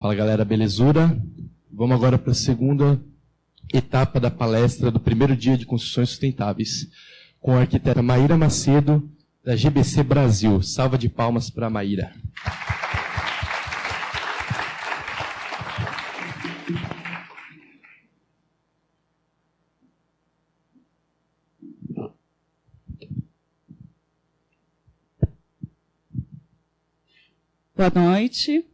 Fala galera, belezura? Vamos agora para a segunda etapa da palestra do primeiro dia de construções sustentáveis, com a arquiteta Maíra Macedo, da GBC Brasil. Salva de palmas para a Maíra. Boa noite.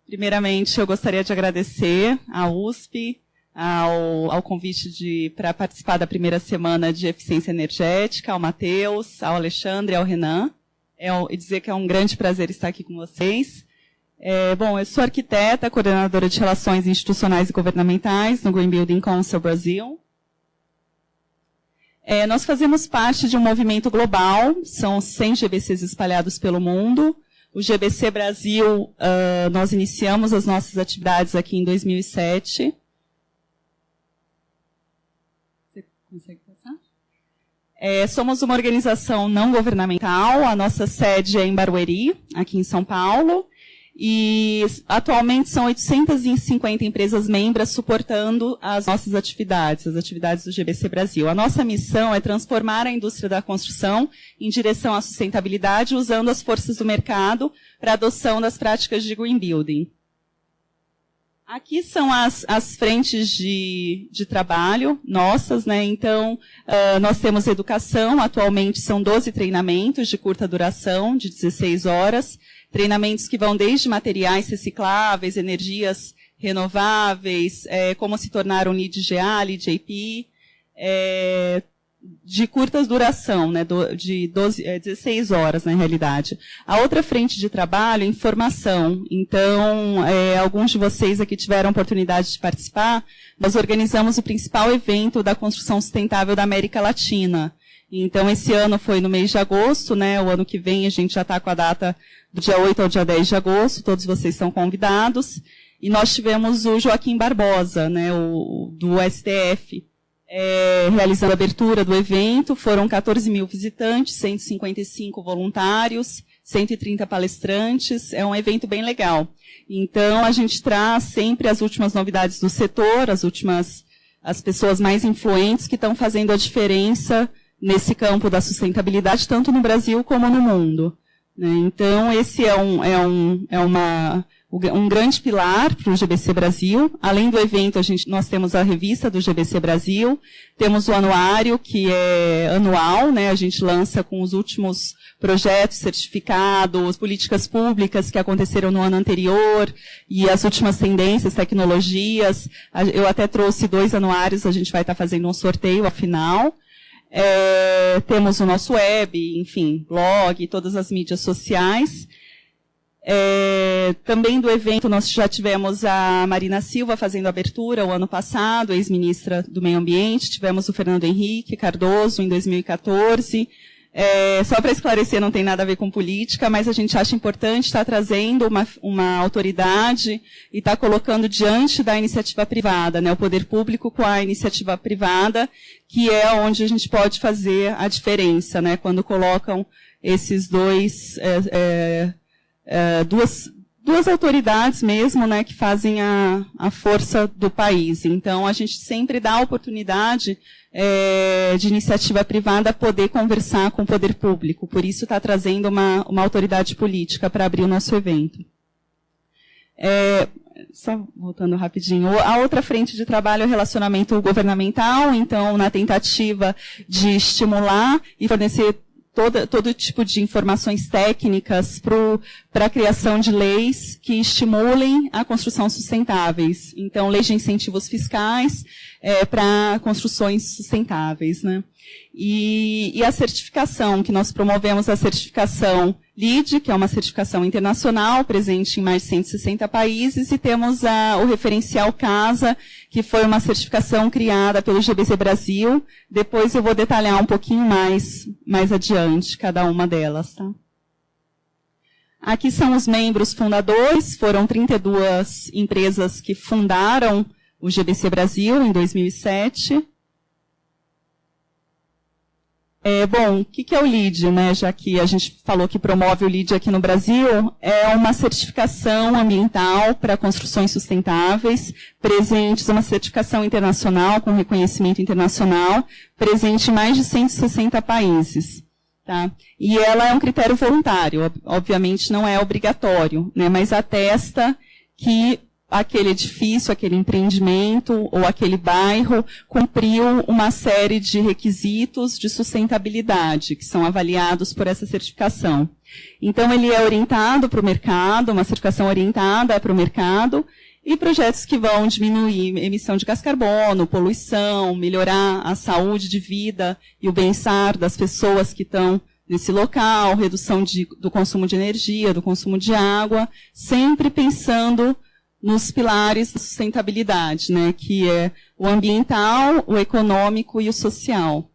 Primeiramente, eu gostaria de agradecer à USP ao convite para participar da primeira semana de eficiência energética, ao Matheus, ao Alexandre e ao Renan. E dizer que é um grande prazer estar aqui com vocês. Bom, eu sou arquiteta, coordenadora de relações institucionais e governamentais no Green Building Council Brasil. Nós fazemos parte de um movimento global, são 100 GBCs espalhados pelo mundo. O GBC Brasil, nós iniciamos as nossas atividades aqui em 2007. Você consegue passar? Somos uma organização não governamental, a nossa sede é em Barueri, aqui em São Paulo, e atualmente são 850 empresas membros suportando as nossas atividades, as atividades do GBC Brasil. A nossa missão é transformar a indústria da construção em direção à sustentabilidade, usando as forças do mercado para a adoção das práticas de Green Building. Aqui são as frentes de trabalho nossas, né? Então, nós temos educação, atualmente são 12 treinamentos de curta duração, de 16 horas, treinamentos que vão desde materiais recicláveis, energias renováveis, como se tornar um LEED GA, LEED AP, de curta duração, né, de 16 horas, na realidade. A outra frente de trabalho é informação. Então, alguns de vocês aqui tiveram a oportunidade de participar. Nós organizamos o principal evento da construção sustentável da América Latina. Então, esse ano foi no mês de agosto, né? O ano que vem a gente já está com a data do dia 8 ao dia 10 de agosto, todos vocês são convidados. E nós tivemos o Joaquim Barbosa, né, do STF, realizando a abertura do evento. Foram 14 mil visitantes, 155 voluntários, 130 palestrantes. É um evento bem legal. Então, a gente traz sempre as últimas novidades do setor, as pessoas mais influentes que estão fazendo a diferença nesse campo da sustentabilidade, tanto no Brasil como no mundo. Então, esse é um grande pilar para o GBC Brasil. Além do evento, nós temos a revista do GBC Brasil, temos o anuário, que é anual, né? A gente lança com os últimos projetos, certificados, políticas públicas que aconteceram no ano anterior, e as últimas tendências, tecnologias. Eu até trouxe 2 anuários, a gente vai estar fazendo um sorteio ao final. Temos o nosso web, enfim, blog, todas as mídias sociais. Também do evento nós já tivemos a Marina Silva fazendo a abertura o ano passado, ex-ministra do Meio Ambiente. Tivemos o Fernando Henrique Cardoso em 2014. Só para esclarecer, não tem nada a ver com política, mas a gente acha importante estar trazendo uma autoridade e estar colocando diante da iniciativa privada, né, o poder público com a iniciativa privada, que é onde a gente pode fazer a diferença, né, quando colocam esses duas autoridades mesmo, né, que fazem a força do país. Então, a gente sempre dá a oportunidade de iniciativa privada poder conversar com o poder público. Por isso, está trazendo uma autoridade política para abrir o nosso evento. Só voltando rapidinho. A outra frente de trabalho é o relacionamento governamental. Então, na tentativa de estimular e fornecer todo tipo de informações técnicas para a criação de leis que estimulem a construção sustentáveis. Então, leis de incentivos fiscais para construções sustentáveis, né? E a certificação, que nós promovemos a certificação LEED, que é uma certificação internacional, presente em mais de 160 países, e temos o referencial CASA, que foi uma certificação criada pelo GBC Brasil. Depois eu vou detalhar um pouquinho mais adiante cada uma delas, tá? Aqui são os membros fundadores, foram 32 empresas que fundaram o GBC Brasil em 2007. Bom, o que é o LEED, né? Já que a gente falou que promove o LEED aqui no Brasil, é uma certificação ambiental para construções sustentáveis, uma certificação internacional, com reconhecimento internacional, presente em mais de 160 países. Tá? E ela é um critério voluntário, obviamente não é obrigatório, né? Mas atesta que aquele edifício, aquele empreendimento ou aquele bairro cumpriu uma série de requisitos de sustentabilidade que são avaliados por essa certificação. Então, ele é orientado para o mercado, uma certificação orientada para o mercado, e projetos que vão diminuir emissão de gás carbono, poluição, melhorar a saúde de vida e o bem-estar das pessoas que estão nesse local, redução do consumo de energia, do consumo de água, sempre pensando nos pilares da sustentabilidade, né, que é o ambiental, o econômico e o social.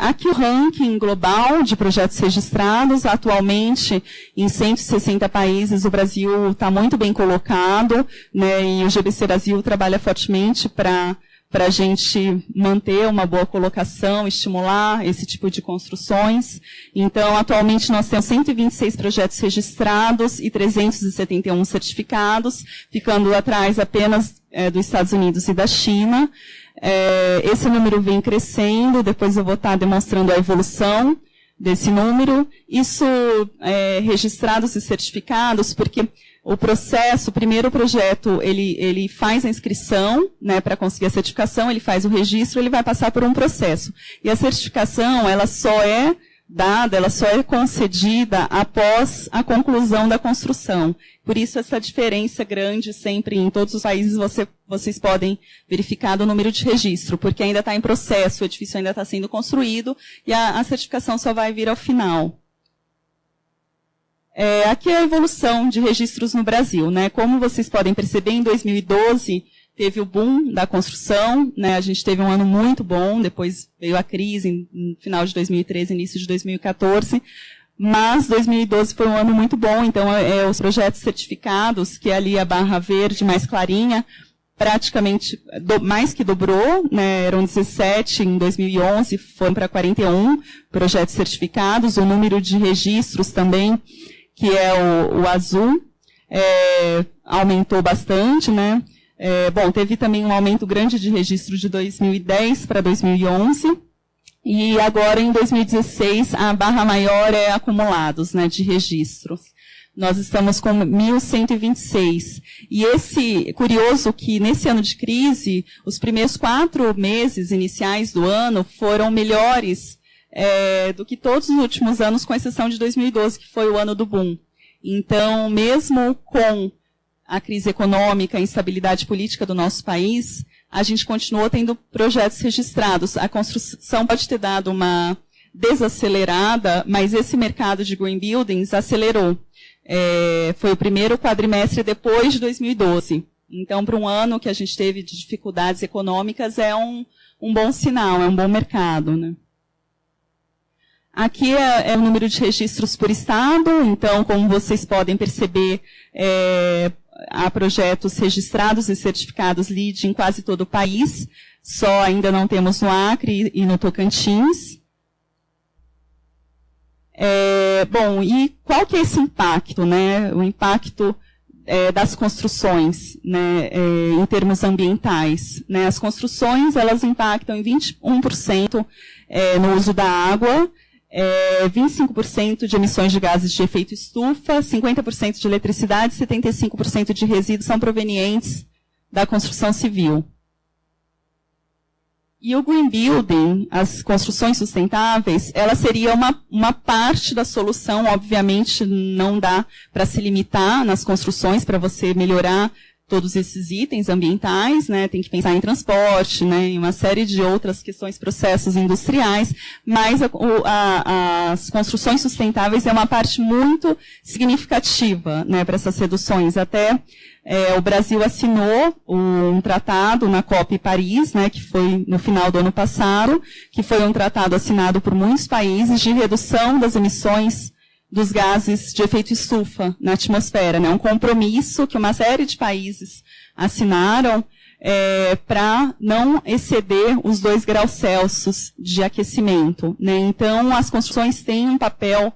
Aqui o ranking global de projetos registrados, atualmente em 160 países, o Brasil está muito bem colocado, né, e o GBC Brasil trabalha fortemente para a gente manter uma boa colocação, estimular esse tipo de construções. Então, atualmente, nós temos 126 projetos registrados e 371 certificados, ficando atrás apenas dos Estados Unidos e da China. Esse número vem crescendo, depois eu vou estar demonstrando a evolução desse número. Isso registrados e certificados, porque o processo, o primeiro projeto, ele faz a inscrição, né, para conseguir a certificação, ele faz o registro, ele vai passar por um processo. E a certificação, ela só é dada, ela só é concedida após a conclusão da construção. Por isso, essa diferença grande sempre em todos os países, vocês podem verificar o número de registro, porque ainda está em processo, o edifício ainda está sendo construído, e a certificação só vai vir ao final. Aqui é a evolução de registros no Brasil, né? Como vocês podem perceber, em 2012 teve o boom da construção, né? A gente teve um ano muito bom, depois veio a crise no final de 2013, início de 2014, mas 2012 foi um ano muito bom, então os projetos certificados, que é ali a barra verde mais clarinha, praticamente mais que dobrou, né? Eram 17 em 2011, foram para 41 projetos certificados, o número de registros também, que é o azul, aumentou bastante, né? Bom, teve também um aumento grande de registro de 2010 para 2011, e agora em 2016 a barra maior é acumulados, né, de registros. Nós estamos com 1.126. E curioso que nesse ano de crise, os primeiros 4 meses iniciais do ano foram melhores do que todos os últimos anos, com exceção de 2012, que foi o ano do boom. Então, mesmo com a crise econômica, a instabilidade política do nosso país, a gente continuou tendo projetos registrados. A construção pode ter dado uma desacelerada, mas esse mercado de green buildings acelerou. Foi o primeiro quadrimestre depois de 2012. Então, para um ano que a gente teve de dificuldades econômicas, é um bom sinal, é um bom mercado, né? Aqui é o número de registros por estado, então, como vocês podem perceber, há projetos registrados e certificados LEED em quase todo o país, só ainda não temos no Acre e no Tocantins. Bom, e qual que é esse impacto, né? O impacto das construções, né, em termos ambientais, né? As construções, elas impactam em 21% no uso da água, 25% de emissões de gases de efeito estufa, 50% de eletricidade, 75% de resíduos são provenientes da construção civil. E o green building, as construções sustentáveis, ela seria uma parte da solução. Obviamente, não dá para se limitar nas construções para você melhorar todos esses itens ambientais, né? Tem que pensar em transporte, né? Em uma série de outras questões, processos industriais, mas as construções sustentáveis é uma parte muito significativa, né, para essas reduções. Até o Brasil assinou um tratado na COP Paris, né, que foi no final do ano passado, que foi um tratado assinado por muitos países de redução das emissões dos gases de efeito estufa na atmosfera, né? Um compromisso que uma série de países assinaram para não exceder os 2 graus Celsius de aquecimento, né? Então, as construções têm um papel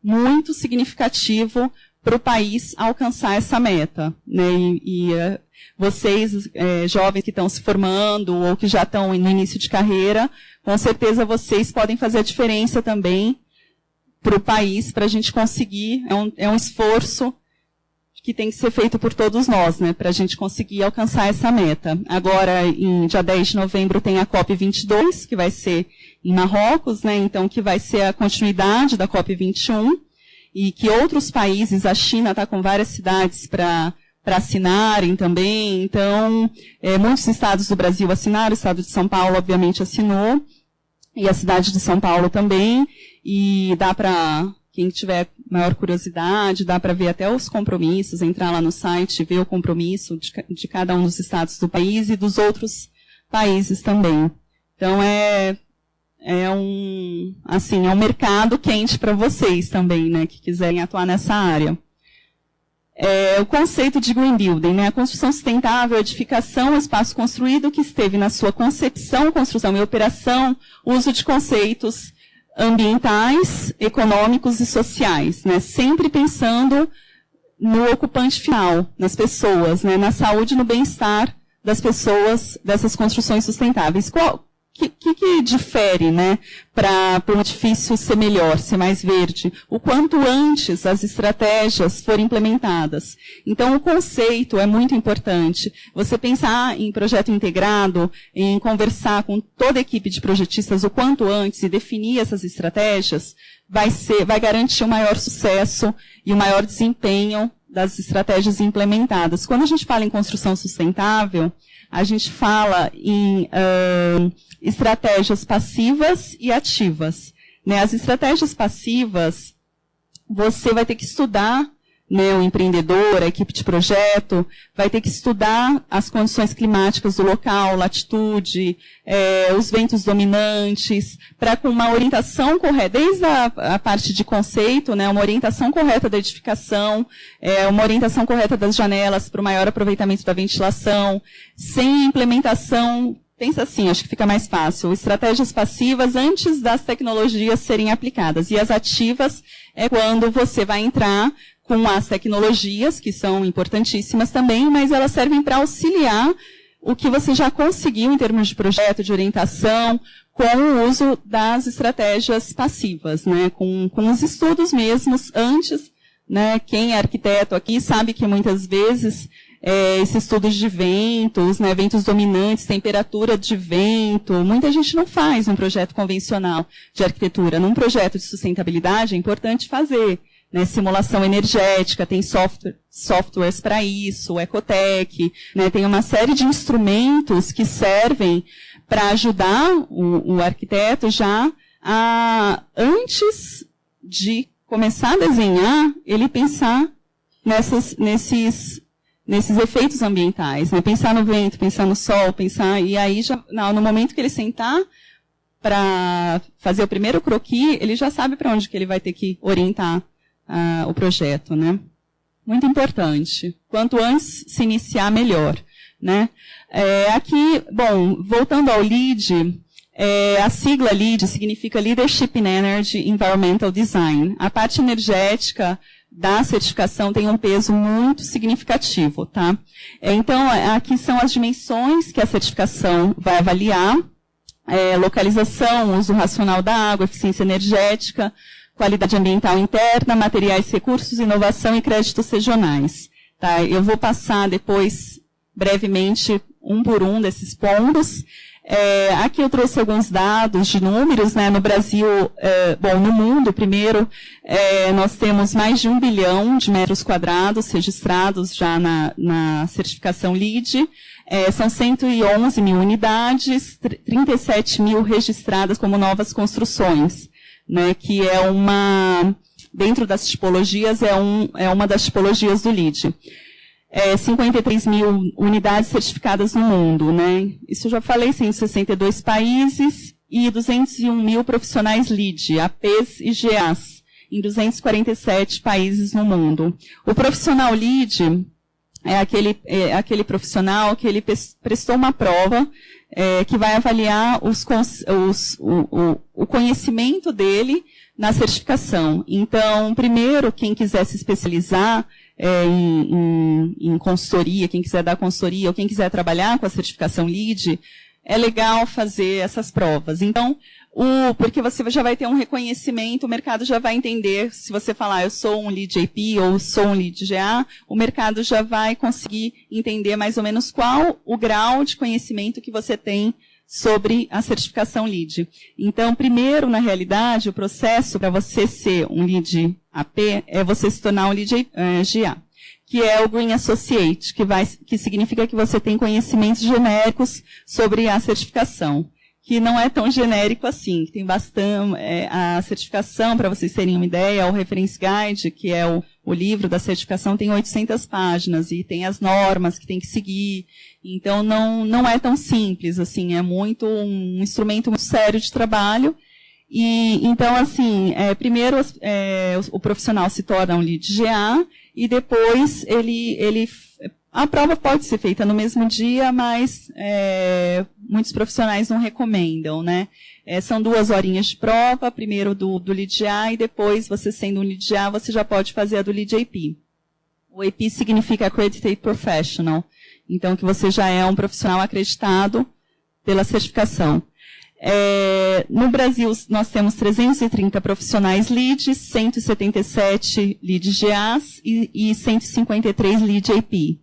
muito significativo para o país alcançar essa meta, né? Vocês, jovens que estão se formando ou que já estão no início de carreira, com certeza vocês podem fazer a diferença também para o país, para a gente conseguir, é um esforço que tem que ser feito por todos nós, né, para a gente conseguir alcançar essa meta. Agora, em dia 10 de novembro, tem a COP22, que vai ser em Marrocos, né, então que vai ser a continuidade da COP21, e que outros países, a China está com várias cidades para assinarem também, então, muitos estados do Brasil assinaram, o estado de São Paulo, obviamente, assinou, e a cidade de São Paulo também, e dá para, quem tiver maior curiosidade, dá para ver até os compromissos, entrar lá no site, ver o compromisso de cada um dos estados do país e dos outros países também. Então, é um mercado quente para vocês também, né, que quiserem atuar nessa área. O conceito de green building, né, a construção sustentável, a edificação, o espaço construído que esteve na sua concepção, construção e operação, uso de conceitos ambientais, econômicos e sociais, né, sempre pensando no ocupante final, nas pessoas, né, na saúde e no bem-estar das pessoas, dessas construções sustentáveis. O que difere, né, para um edifício ser melhor, ser mais verde? O quanto antes as estratégias forem implementadas. Então, o conceito é muito importante. Você pensar em projeto integrado, em conversar com toda a equipe de projetistas o quanto antes e definir essas estratégias, vai garantir o maior sucesso e o maior desempenho das estratégias implementadas. Quando a gente fala em construção sustentável, a gente fala em estratégias passivas e ativas, né? As estratégias passivas, você vai ter que estudar, né, o empreendedor, a equipe de projeto, vai ter que estudar as condições climáticas do local, latitude, os ventos dominantes, para com uma orientação correta, desde a parte de conceito, né, uma orientação correta da edificação, uma orientação correta das janelas para o maior aproveitamento da ventilação, sem implementação. Pensa assim, acho que fica mais fácil. Estratégias passivas antes das tecnologias serem aplicadas. E as ativas é quando você vai entrar com as tecnologias, que são importantíssimas também, mas elas servem para auxiliar o que você já conseguiu em termos de projeto, de orientação, com o uso das estratégias passivas, né? Com os estudos mesmos antes, né? Quem é arquiteto aqui sabe que muitas vezes esses estudos de ventos, né, ventos dominantes, temperatura de vento, muita gente não faz um projeto convencional de arquitetura. Num projeto de sustentabilidade é importante fazer, né, simulação energética, tem softwares para isso, o Ecotec, né, tem uma série de instrumentos que servem para ajudar o arquiteto já antes de começar a desenhar, ele pensar nesses efeitos ambientais, né? Pensar no vento, pensar no sol, e aí já, no momento que ele sentar para fazer o primeiro croquis, ele já sabe para onde que ele vai ter que orientar o projeto, né? Muito importante. Quanto antes se iniciar, melhor, né? Aqui, bom, voltando ao LEED, a sigla LEED significa Leadership in Energy Environmental Design. A parte energética da certificação tem um peso muito significativo, tá? Então, aqui são as dimensões que a certificação vai avaliar: localização, uso racional da água, eficiência energética, qualidade ambiental interna, materiais, recursos, inovação e créditos regionais. Tá? Eu vou passar depois, brevemente, um por um desses pontos. Aqui eu trouxe alguns dados de números, né? No Brasil, no mundo, primeiro, nós temos mais de 1 bilhão de metros quadrados registrados já na certificação LEED. São 111 mil unidades, 37 mil registradas como novas construções, né? Que dentro das tipologias, é uma das tipologias do LEED. 53 mil unidades certificadas no mundo, né? Isso eu já falei, 162 países e 201 mil profissionais LEED, APs e GAs, em 247 países no mundo. O profissional LEED é aquele profissional que ele prestou uma prova que vai avaliar o conhecimento dele na certificação. Então, primeiro, quem quiser se especializar em consultoria, quem quiser dar consultoria ou quem quiser trabalhar com a certificação LEED, é legal fazer essas provas. Então, porque você já vai ter um reconhecimento, o mercado já vai entender, se você falar, eu sou um Lead AP ou sou um Lead GA, o mercado já vai conseguir entender mais ou menos qual o grau de conhecimento que você tem sobre a certificação LEED. Então, primeiro, na realidade, o processo para você ser um Lead AP é você se tornar um Lead GA, que é o Green Associate, que significa que você tem conhecimentos genéricos sobre a certificação, que não é tão genérico assim, que tem bastante, a certificação, para vocês terem uma ideia, o Reference Guide, que é o livro da certificação, tem 800 páginas, e tem as normas que tem que seguir, então não é tão simples, assim, é um instrumento muito sério de trabalho, e então, assim, primeiro o profissional se torna um Lead GA, e depois a prova pode ser feita no mesmo dia, mas muitos profissionais não recomendam, né? São 2 horinhas de prova, primeiro do Lead GA, e depois, você sendo um Lead GA, você já pode fazer a do Lead AP. O AP significa Accredited Professional, então que você já é um profissional acreditado pela certificação. No Brasil, nós temos 330 profissionais LEED, 177 Lead GAs e 153 Lead AP.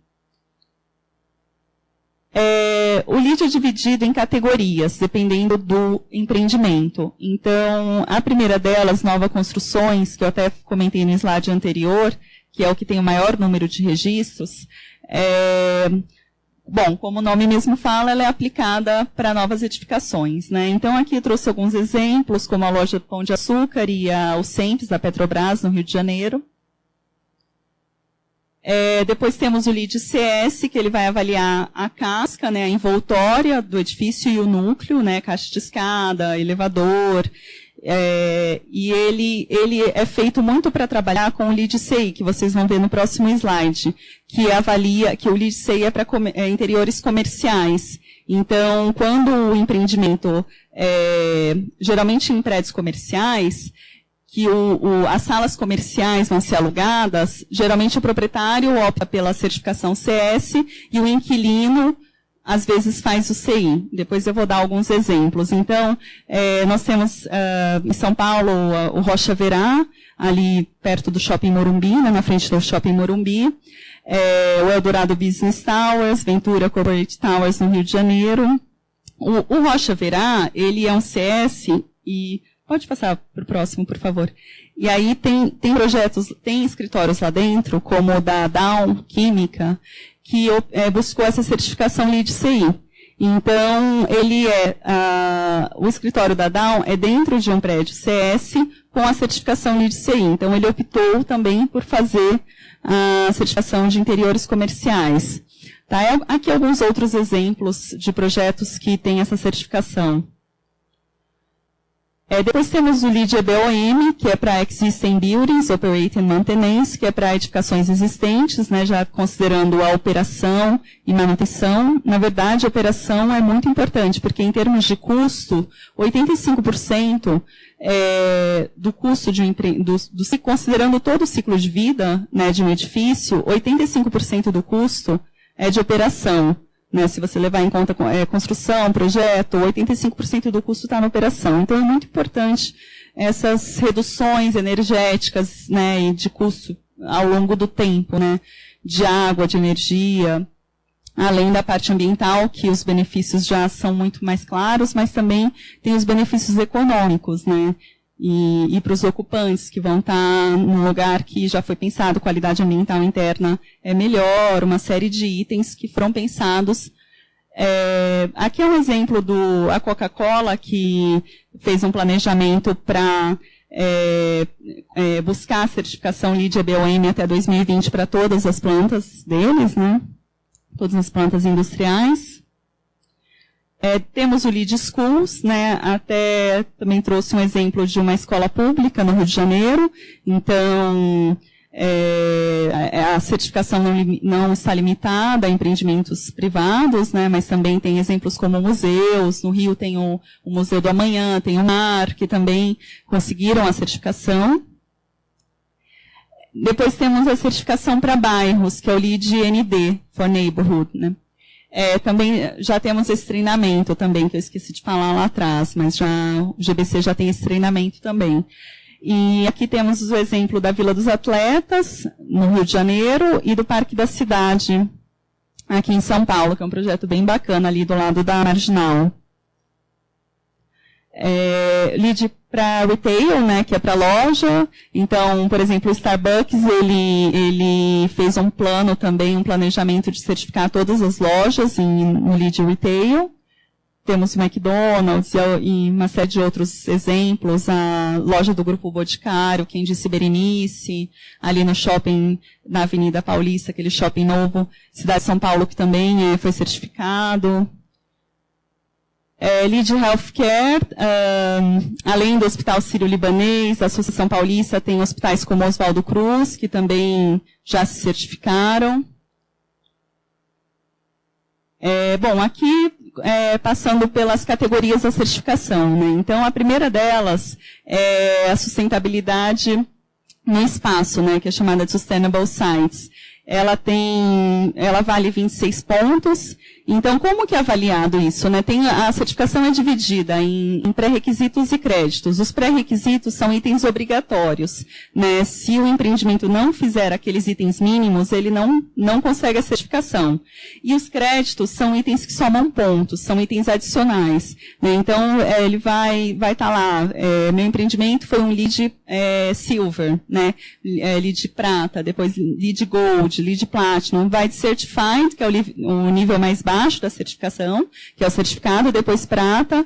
O LEED é dividido em categorias, dependendo do empreendimento. Então, a primeira delas, Nova Construções, que eu até comentei no slide anterior, que é o que tem o maior número de registros, bom, como o nome mesmo fala, ela é aplicada para novas edificações, né? Então, aqui eu trouxe alguns exemplos, como a loja do Pão de Açúcar e o Cempes, da Petrobras, no Rio de Janeiro. Depois temos o LEED CS, que ele vai avaliar a casca, né, a envoltória do edifício e o núcleo, né, caixa de escada, elevador. E ele é feito muito para trabalhar com o LEED CI, que vocês vão ver no próximo slide, que o LEED CI é para interiores comerciais. Então, quando o empreendimento, geralmente em prédios comerciais, que as salas comerciais vão ser alugadas, geralmente o proprietário opta pela certificação CS e o inquilino, às vezes, faz o CI. Depois eu vou dar alguns exemplos. Então, nós temos em São Paulo o Rocha Verá, ali perto do Shopping Morumbi, né, na frente do Shopping Morumbi, o Eldorado Business Towers, Ventura Corporate Towers, no Rio de Janeiro. O Rocha Verá, ele é um CS e... Pode passar para o próximo, por favor. E aí tem projetos, tem escritórios lá dentro, como o da Dow Química, que buscou essa certificação LEED CI. Então, o escritório da Dow é dentro de um prédio CS com a certificação LEED CI. Então, ele optou também por fazer a certificação de interiores comerciais. Tá? Aqui alguns outros exemplos de projetos que têm essa certificação. Depois temos o LEED EBOM, que é para Existing Buildings, Operating Maintenance, que é para edificações existentes, né, já considerando a operação e manutenção. Na verdade, a operação é muito importante, porque em termos de custo, 85% do custo considerando todo o ciclo de vida, né, de um edifício, 85% do custo é de operação. Né, se você levar em conta construção, projeto, 85% do custo está na operação. Então, é muito importante essas reduções energéticas, né, e de custo ao longo do tempo, né, de água, de energia, além da parte ambiental, que os benefícios já são muito mais claros, mas também tem os benefícios econômicos, né, e para os ocupantes que vão estar num lugar que já foi pensado, qualidade ambiental interna é melhor, uma série de itens que foram pensados. Aqui é um exemplo a Coca-Cola, que fez um planejamento para buscar a certificação LEED EBOM até 2020 para todas as plantas deles, né? Todas as plantas industriais. Temos o LEED Schools, né? Até também trouxe um exemplo de uma escola pública no Rio de Janeiro. Então, A certificação não está limitada a empreendimentos privados, né, mas também tem exemplos como museus. No Rio tem o Museu do Amanhã, tem o MAR, que também conseguiram a certificação. Depois temos a certificação para bairros, que é o LEED-ND, for Neighborhood, né. Também já temos esse treinamento também, que eu esqueci de falar lá atrás, mas o GBC já tem esse treinamento também. E aqui temos o exemplo da Vila dos Atletas, no Rio de Janeiro, e do Parque da Cidade, aqui em São Paulo, que é um projeto bem bacana, ali do lado da Marginal. LEED para retail, né, que é para loja. Então, por exemplo, o Starbucks, ele fez um plano também, um planejamento de certificar todas as lojas no LEED Retail. Temos o McDonald's e uma série de outros exemplos, a loja do Grupo Boticário, quem disse Berenice, ali no shopping, na Avenida Paulista, aquele shopping novo, Cidade de São Paulo, que também foi certificado. LEED Healthcare, além do Hospital Sírio-Libanês, a Associação Paulista tem hospitais como Oswaldo Cruz, que também já se certificaram. Bom, aqui, passando pelas categorias da certificação, né? Então, a primeira delas é a sustentabilidade no espaço, né, que é chamada de Sustainable Sites. Ela vale 26 pontos. Então, como que é avaliado isso, né? A certificação é dividida em pré-requisitos e créditos. Os pré-requisitos são itens obrigatórios, né? Se o empreendimento não fizer aqueles itens mínimos, ele não consegue a certificação. E os créditos são itens que somam pontos, são itens adicionais, né? Então, ele vai estar lá, meu empreendimento foi um LEED Silver, né? LEED Prata, depois LEED Gold, LEED Platinum, vai de Certified, que é o nível mais baixo da certificação, que é o certificado, depois Prata,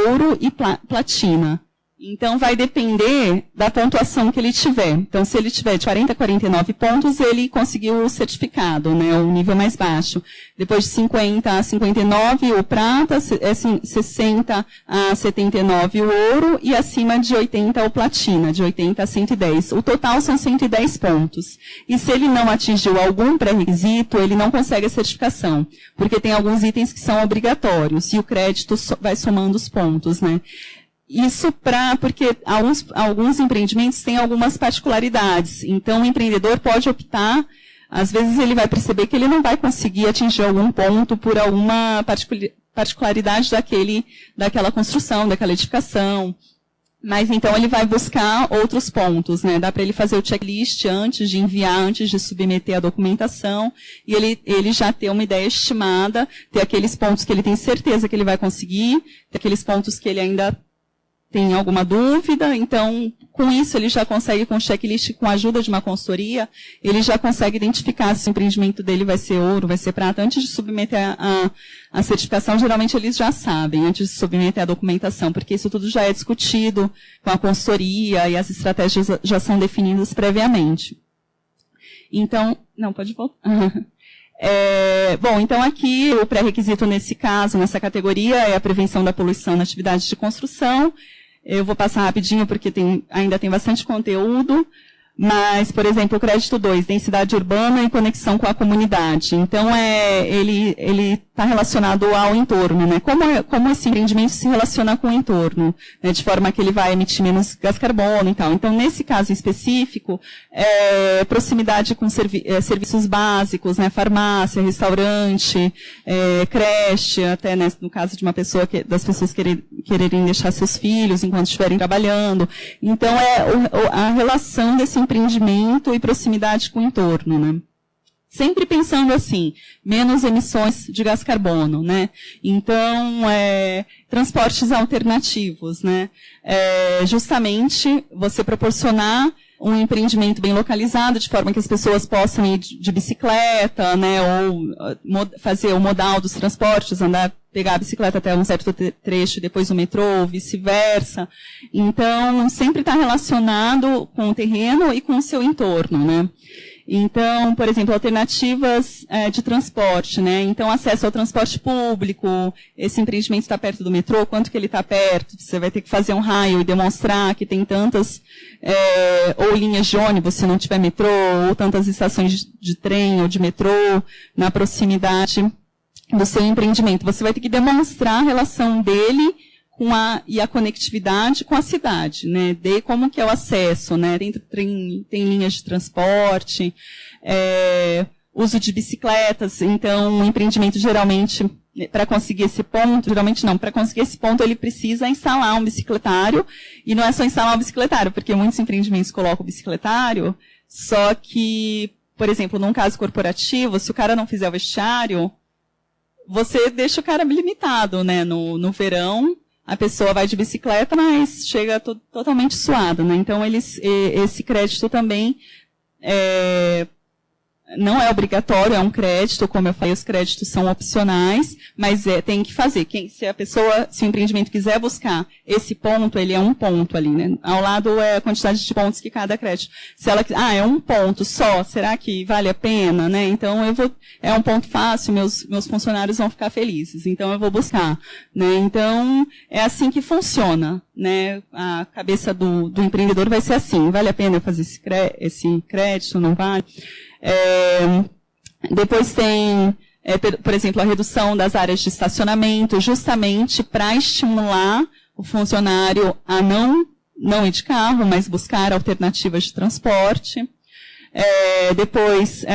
Ouro e Platina. Então, vai depender da pontuação que ele tiver. Então, se ele tiver de 40 a 49 pontos, ele conseguiu o certificado, né, o nível mais baixo. Depois de 50 a 59, o prata, 60 a 79, o ouro, e acima de 80, o platina, de 80 a 110. O total são 110 pontos. E se ele não atingiu algum pré-requisito, ele não consegue a certificação, porque tem alguns itens que são obrigatórios, e o crédito vai somando os pontos, né. Isso porque alguns empreendimentos têm algumas particularidades. Então, o empreendedor pode optar, às vezes ele vai perceber que ele não vai conseguir atingir algum ponto por alguma particularidade daquela construção, daquela edificação. Mas, então, ele vai buscar outros pontos, né? Dá para ele fazer o checklist antes de enviar, antes de submeter a documentação, e ele já ter uma ideia estimada, ter aqueles pontos que ele tem certeza que ele vai conseguir, ter aqueles pontos que ele ainda tem alguma dúvida. Então, com isso, ele já consegue, com o checklist, com a ajuda de uma consultoria, ele já consegue identificar se o empreendimento dele vai ser ouro, vai ser prata. Antes de submeter a certificação, geralmente eles já sabem, antes de submeter a documentação, porque isso tudo já é discutido com a consultoria e as estratégias já são definidas previamente. Então, não, pode voltar. Bom, então aqui o pré-requisito nesse caso, nessa categoria, é a prevenção da poluição na atividade de construção. Eu vou passar rapidinho porque ainda tem bastante conteúdo, mas, por exemplo, o crédito 2, densidade urbana e conexão com a comunidade. Então, ele está relacionado ao entorno, né? Como esse empreendimento se relaciona com o entorno, né? De forma que ele vai emitir menos gás carbono e tal. Então, nesse caso específico, proximidade com serviços básicos, né? Farmácia, restaurante, creche, até, né, no caso de das pessoas quererem deixar seus filhos enquanto estiverem trabalhando. Então, a relação desse empreendimento e proximidade com o entorno, né? Sempre pensando assim, menos emissões de gás carbono, né? Então, transportes alternativos, né? Justamente você proporcionar um empreendimento bem localizado, de forma que as pessoas possam ir de bicicleta, né? Ou fazer o modal dos transportes, pegar a bicicleta até um certo trecho e depois o metrô, ou vice-versa. Então, sempre está relacionado com o terreno e com o seu entorno, né? Então, por exemplo, alternativas de transporte, né? Então, acesso ao transporte público, esse empreendimento está perto do metrô, quanto que ele está perto? Você vai ter que fazer um raio e demonstrar que tem tantas, ou linhas de ônibus, se não tiver metrô, ou tantas estações de trem ou de metrô na proximidade do seu empreendimento. Você vai ter que demonstrar a relação dele e a conectividade com a cidade, né? De como que é o acesso, né? Tem linhas de transporte, uso de bicicletas. Então, o empreendimento geralmente, para conseguir esse ponto, para conseguir esse ponto ele precisa instalar um bicicletário, e não é só instalar um bicicletário, porque muitos empreendimentos colocam o bicicletário, só que, por exemplo, num caso corporativo, se o cara não fizer o vestiário, você deixa o cara limitado, né? No verão, a pessoa vai de bicicleta, mas chega totalmente suada, né? Então, esse crédito também não é obrigatório, é um crédito, como eu falei, os créditos são opcionais, mas tem que fazer. Se o empreendimento quiser buscar esse ponto, ele é um ponto ali, né? Ao lado é a quantidade de pontos que cada crédito. Se ela é um ponto só, será que vale a pena, né? Então, é um ponto fácil, meus funcionários vão ficar felizes, então eu vou buscar, né? Então, é assim que funciona, né? A cabeça do empreendedor vai ser assim, vale a pena eu fazer esse crédito, não vale? Depois tem, por exemplo, a redução das áreas de estacionamento, justamente para estimular o funcionário a não ir de carro, mas buscar alternativas de transporte. Depois,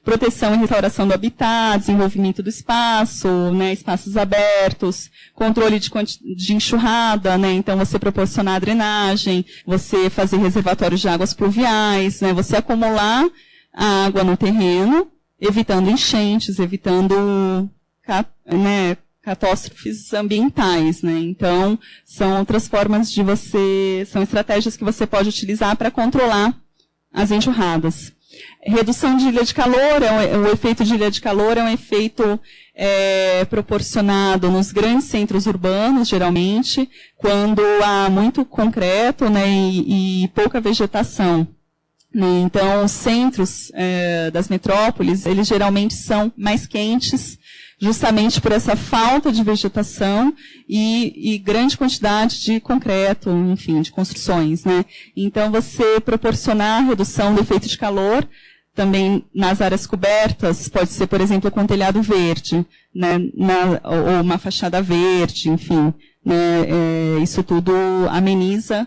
proteção e restauração do habitat, desenvolvimento do espaço, né, espaços abertos, controle de enxurrada, né, então você proporcionar drenagem, você fazer reservatórios de águas pluviais, né, você acumular a água no terreno, evitando enchentes, evitando catástrofes ambientais, né? Então, são outras formas são estratégias que você pode utilizar para controlar as enxurradas. Redução de ilha de calor, o efeito de ilha de calor é um efeito proporcionado nos grandes centros urbanos, geralmente, quando há muito concreto, né, e pouca vegetação. Então, os centros das metrópoles, eles geralmente são mais quentes, justamente por essa falta de vegetação e grande quantidade de concreto, enfim, de construções, né? Então, você proporcionar a redução do efeito de calor, também nas áreas cobertas, pode ser, por exemplo, com telhado verde, né? Ou uma fachada verde, enfim, né? Isso tudo ameniza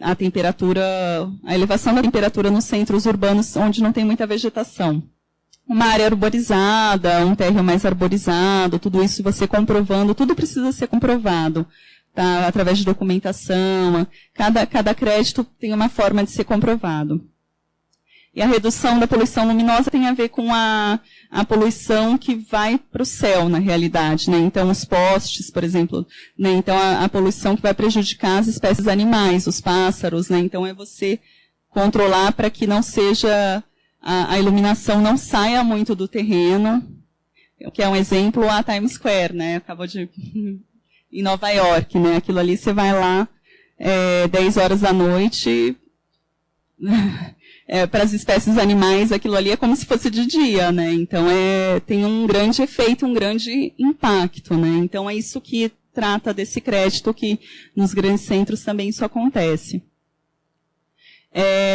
a elevação da temperatura nos centros urbanos onde não tem muita vegetação. Uma área arborizada, um térreo mais arborizado, tudo isso você comprovando, tudo precisa ser comprovado, tá? Através de documentação, cada crédito tem uma forma de ser comprovado. E a redução da poluição luminosa tem a ver com a poluição que vai para o céu, na realidade, né? Então, os postes, por exemplo, né? Então, a poluição que vai prejudicar as espécies animais, os pássaros, né? Então, é você controlar para que não seja, a iluminação não saia muito do terreno, que é um exemplo a Times Square, né? Acabou em Nova York, né? Aquilo ali, você vai lá, 10 horas da noite, para as espécies animais, aquilo ali é como se fosse de dia, né? Então, tem um grande efeito, um grande impacto, né? Então, é isso que trata desse crédito, que nos grandes centros também isso acontece.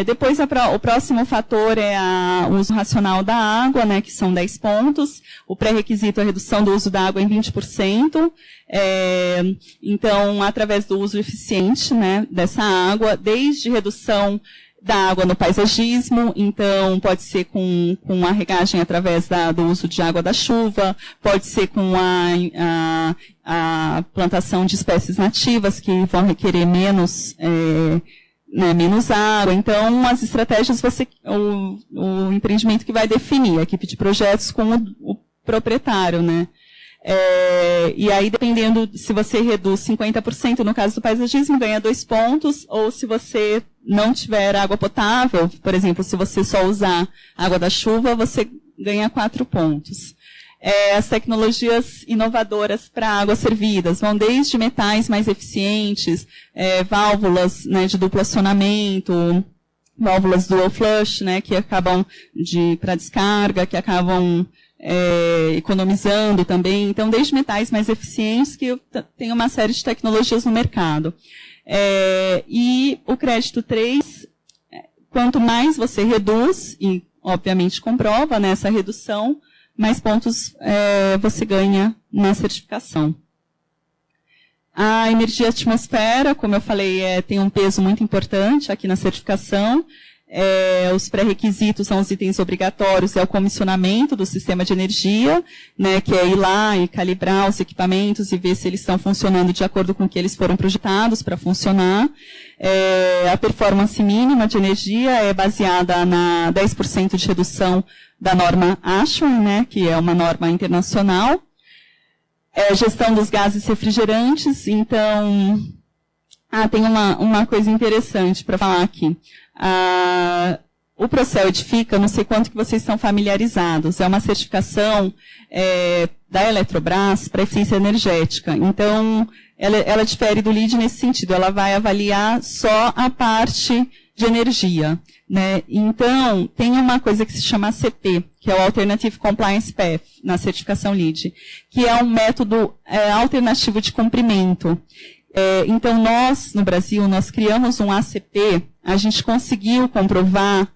Depois, o próximo fator é o uso racional da água, né, que são 10 pontos. O pré-requisito é a redução do uso da água em 20%. Então, através do uso eficiente, né, dessa água, desde redução da água no paisagismo, então pode ser com a regagem através do uso de água da chuva, pode ser com a plantação de espécies nativas que vão requerer menos água. Então, as estratégias o empreendimento que vai definir, a equipe de projetos com o proprietário, né? E aí, dependendo, se você reduz 50%, no caso do paisagismo, ganha 2 pontos, ou se você não tiver água potável, por exemplo, se você só usar água da chuva, você ganha 4 pontos. As tecnologias inovadoras para águas servidas vão desde metais mais eficientes, válvulas, né, de duplo acionamento, válvulas dual flush, né, que acabam para descarga, que acabam economizando também. Então, desde metais mais eficientes, que tem uma série de tecnologias no mercado. E o crédito 3, quanto mais você reduz, e obviamente comprova, né, essa redução, mais pontos você ganha na certificação. A energia atmosfera, como eu falei, tem um peso muito importante aqui na certificação. Os pré-requisitos são os itens obrigatórios, é o comissionamento do sistema de energia, né, que é ir lá e calibrar os equipamentos e ver se eles estão funcionando de acordo com o que eles foram projetados para funcionar. A performance mínima de energia é baseada na 10% de redução da norma ASHRAE, né, que é uma norma internacional. Gestão dos gases refrigerantes, então... tem uma coisa interessante para falar aqui. O Procel Edifica, não sei quanto que vocês estão familiarizados, é uma certificação da Eletrobras para eficiência energética. Então, ela difere do LEED nesse sentido, ela vai avaliar só a parte de energia, né? Então, tem uma coisa que se chama ACP, que é o Alternative Compliance Path, na certificação LEED, que é um método alternativo de cumprimento. Então, nós, no Brasil, nós criamos um ACP, a gente conseguiu comprovar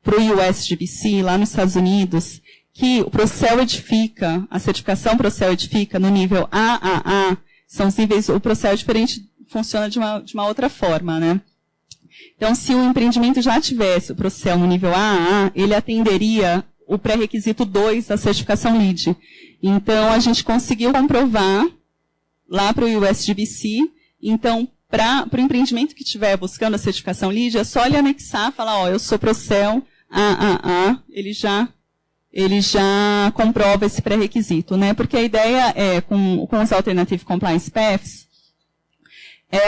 para o USGBC, lá nos Estados Unidos, que o Procel Edifica, a certificação Procel Edifica, no nível AAA, são os níveis, o Procel diferente funciona de uma outra forma, né? Então, se o empreendimento já tivesse o Procel no nível AAA, ele atenderia o pré-requisito 2 da certificação LEED. Então, a gente conseguiu comprovar lá para o USGBC. Então, para o empreendimento que estiver buscando a certificação LEED, é só ele anexar, falar, eu sou Procel AAA, ele já comprova esse pré-requisito, né? Porque a ideia com os Alternative Compliance Paths,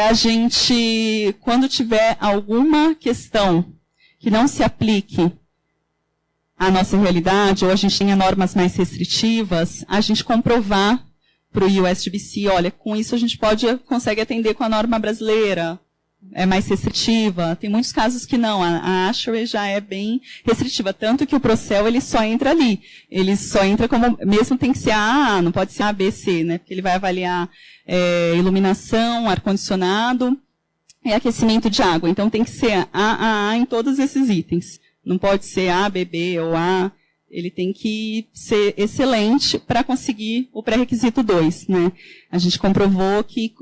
a gente, quando tiver alguma questão que não se aplique à nossa realidade, ou a gente tenha normas mais restritivas, a gente comprovar para o USGBC, olha, com isso a gente consegue atender com a norma brasileira, é mais restritiva. Tem muitos casos que não, a ASHRAE já é bem restritiva, tanto que o Procel, ele só entra ali. Ele só entra como, mesmo tem que ser AA, não pode ser A, B, C, né? Porque ele vai avaliar iluminação, ar-condicionado e aquecimento de água. Então tem que ser AA em todos esses itens. Não pode ser A, B, B ou A. Ele tem que ser excelente para conseguir o pré-requisito 2, né? A gente comprovou que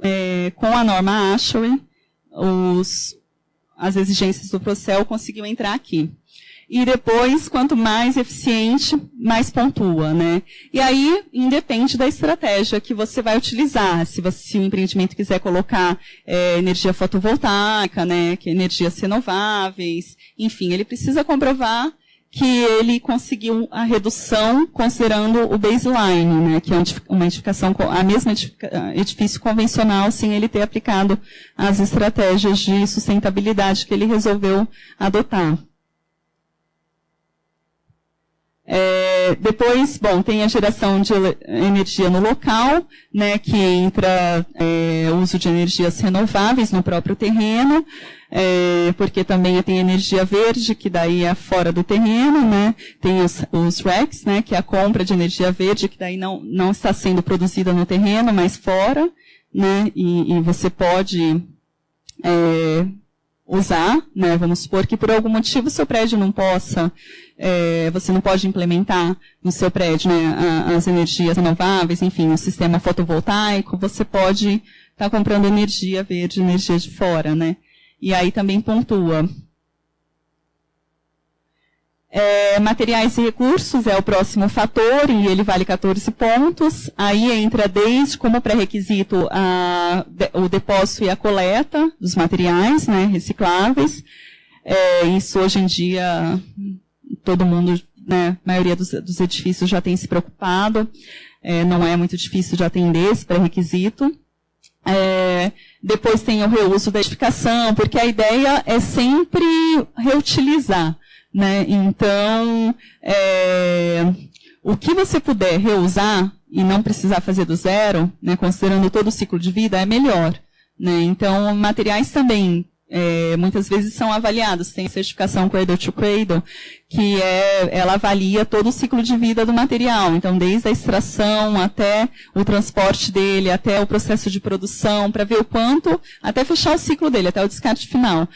com a norma ASHRAE, as exigências do Procel conseguiam entrar aqui. E depois, quanto mais eficiente, mais pontua, né? E aí, independe da estratégia que você vai utilizar. Se o empreendimento quiser colocar energia fotovoltaica, né? Que energias renováveis, enfim, ele precisa comprovar que ele conseguiu a redução considerando o baseline, né, que é uma edificação, a mesma edifício convencional, sem ele ter aplicado as estratégias de sustentabilidade que ele resolveu adotar. Depois, tem a geração de energia no local, né, que entra o uso de energias renováveis no próprio terreno, porque também tem energia verde, que daí é fora do terreno, né, tem os RECs, né, que é a compra de energia verde, que daí não está sendo produzida no terreno, mas fora, né, e você pode usar, né, vamos supor que por algum motivo o seu prédio não possa, você não pode implementar no seu prédio, né, as energias renováveis, enfim, o sistema fotovoltaico, você pode estar comprando energia verde, energia de fora, né, e aí também pontua. Materiais e recursos é o próximo fator, e ele vale 14 pontos. Aí entra desde como pré-requisito o depósito e a coleta dos materiais, né, recicláveis. Isso hoje em dia, todo mundo, né, a maioria dos edifícios já tem se preocupado. Não é muito difícil de atender esse pré-requisito. Depois tem o reuso da edificação, porque a ideia é sempre reutilizar, né? Então, o que você puder reusar e não precisar fazer do zero, né, considerando todo o ciclo de vida, é melhor, né? Então, materiais também muitas vezes são avaliados. Tem a certificação Cradle to Cradle, que ela avalia todo o ciclo de vida do material. Então, desde a extração até o transporte dele, até o processo de produção, para ver o quanto, até fechar o ciclo dele, até o descarte final,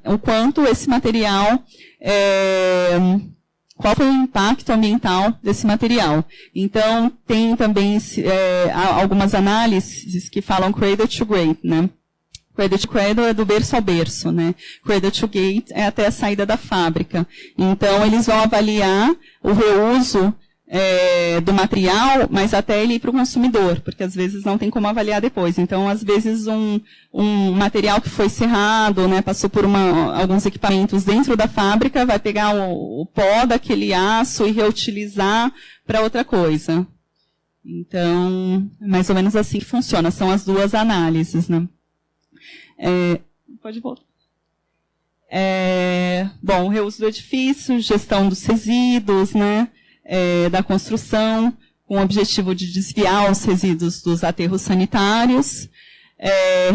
o quanto esse material, qual foi o impacto ambiental desse material. Então, tem também algumas análises que falam Cradle to Gate, né? Cradle to Cradle é do berço ao berço, né? Cradle to Gate é até a saída da fábrica. Então, eles vão avaliar o reuso do material, mas até ele ir para o consumidor, porque às vezes não tem como avaliar depois. Então, às vezes, um material que foi serrado, né, passou por alguns equipamentos dentro da fábrica, vai pegar o pó daquele aço e reutilizar para outra coisa. Então, é mais ou menos assim que funciona. São as duas análises, né? Pode voltar. Bom, reuso do edifício, gestão dos resíduos, né, da construção, com o objetivo de desviar os resíduos dos aterros sanitários,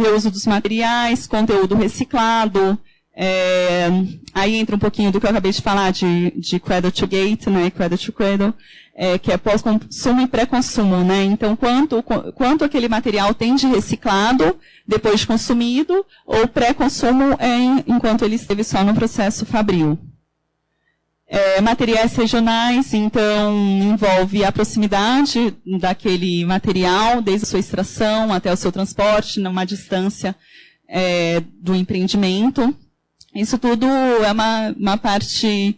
reuso dos materiais, conteúdo reciclado, aí entra um pouquinho do que eu acabei de falar de Cradle to Gate, né, Cradle to Cradle, que é pós-consumo e pré-consumo, né? Então, quanto aquele material tem de reciclado depois de consumido, ou pré-consumo enquanto ele esteve só no processo fabril. Materiais regionais, então, envolve a proximidade daquele material, desde a sua extração até o seu transporte, numa distância do empreendimento. Isso tudo é uma parte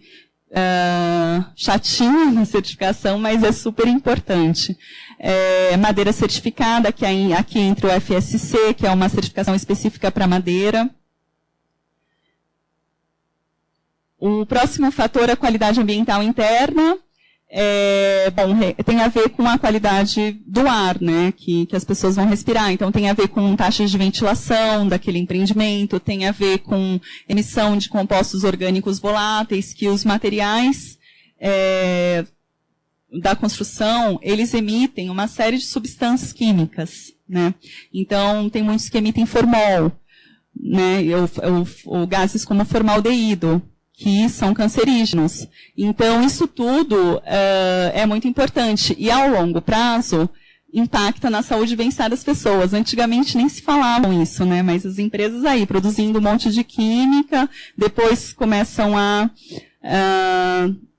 chatinha na certificação, mas é super importante. Madeira certificada, que aqui entra o FSC, que é uma certificação específica para madeira. O próximo fator é a qualidade ambiental interna. Tem a ver com a qualidade do ar, né, que as pessoas vão respirar. Então, tem a ver com taxas de ventilação daquele empreendimento, tem a ver com emissão de compostos orgânicos voláteis, que os materiais da construção, eles emitem uma série de substâncias químicas, né. Então, tem muitos que emitem formol, né, ou gases como formaldeído, que são cancerígenos. Então, isso tudo é muito importante. E, ao longo prazo, impacta na saúde e bem-estar das pessoas. Antigamente nem se falavam isso, né? Mas as empresas aí, produzindo um monte de química, depois começam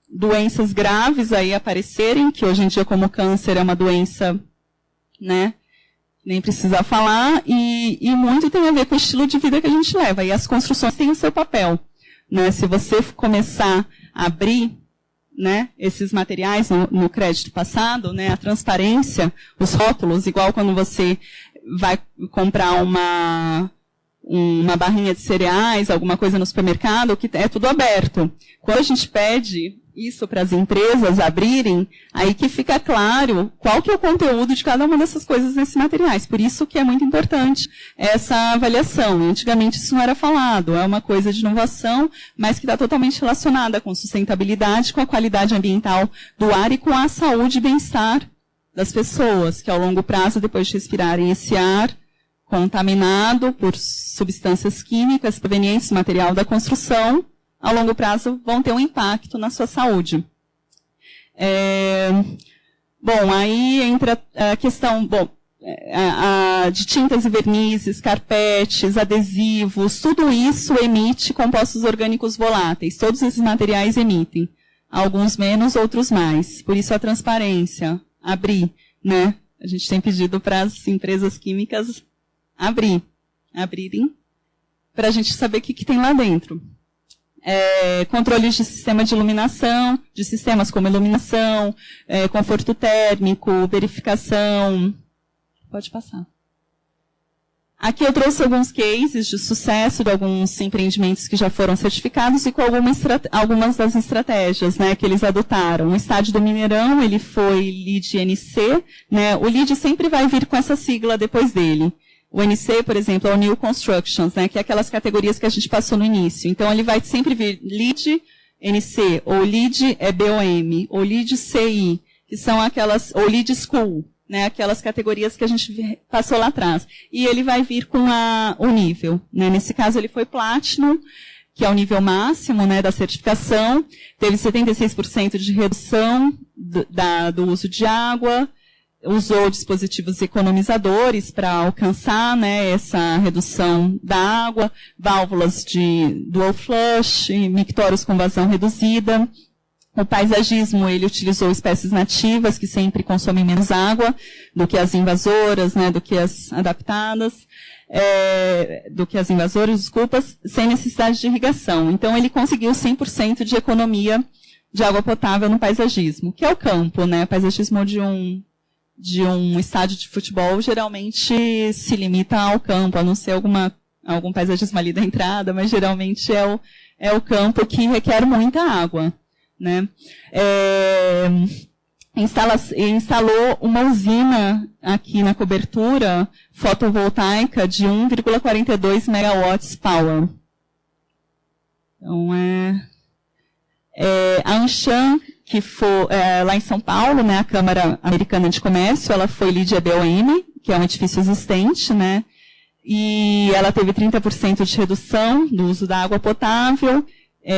doenças graves aí aparecerem, que hoje em dia, como câncer, é uma doença, né? Nem precisa falar. E muito tem a ver com o estilo de vida que a gente leva. E as construções têm o seu papel. Né, se você começar a abrir, né, esses materiais no crédito passado, né, a transparência, os rótulos, igual quando você vai comprar uma barrinha de cereais, alguma coisa no supermercado, que é tudo aberto. Quando a gente pede isso para as empresas abrirem, aí que fica claro qual que é o conteúdo de cada uma dessas coisas nesses materiais. Por isso que é muito importante essa avaliação. Antigamente isso não era falado, é uma coisa de inovação, mas que está totalmente relacionada com sustentabilidade, com a qualidade ambiental do ar e com a saúde e bem-estar das pessoas, que ao longo prazo, depois de respirarem esse ar contaminado por substâncias químicas provenientes do material da construção, a longo prazo vão ter um impacto na sua saúde. Bom, aí entra a questão de tintas e vernizes, carpetes, adesivos, tudo isso emite compostos orgânicos voláteis. Todos esses materiais emitem. Alguns menos, outros mais. Por isso a transparência, abrir, né? A gente tem pedido para as empresas químicas abrirem, para a gente saber o que tem lá dentro. Controles de sistema de iluminação, de sistemas como iluminação, conforto térmico, verificação. Pode passar. Aqui eu trouxe alguns cases de sucesso de alguns empreendimentos que já foram certificados e com algumas das estratégias, né, que eles adotaram. O estádio do Mineirão, ele foi LEED NC, né, o LEED sempre vai vir com essa sigla depois dele. O NC, por exemplo, é o New Constructions, né, que é aquelas categorias que a gente passou no início. Então, ele vai sempre vir LEED NC, ou LEED BOM, ou LEED CI, que são aquelas, ou LEED School, né, aquelas categorias que a gente passou lá atrás. E ele vai vir com o nível, né? Nesse caso ele foi Platinum, que é o nível máximo, né, da certificação, teve 76% de redução do uso de água, usou dispositivos economizadores para alcançar, né, essa redução da água, válvulas de dual flush, mictórios com vazão reduzida. O paisagismo, ele utilizou espécies nativas, que sempre consomem menos água do que as invasoras, né, do que as adaptadas, do que as invasoras, desculpas, sem necessidade de irrigação. Então, ele conseguiu 100% de economia de água potável no paisagismo, que é o campo, né? O paisagismo de um estádio de futebol geralmente se limita ao campo, a não ser algum paisagismo ali da entrada, mas geralmente é o campo que requer muita água, né? Instalou uma usina aqui na cobertura fotovoltaica de 1,42 megawatts power. Então, a Anshan, que foi lá em São Paulo, né, a Câmara Americana de Comércio, ela foi Lídia BOM, que é um edifício existente, né, e ela teve 30% de redução do uso da água potável,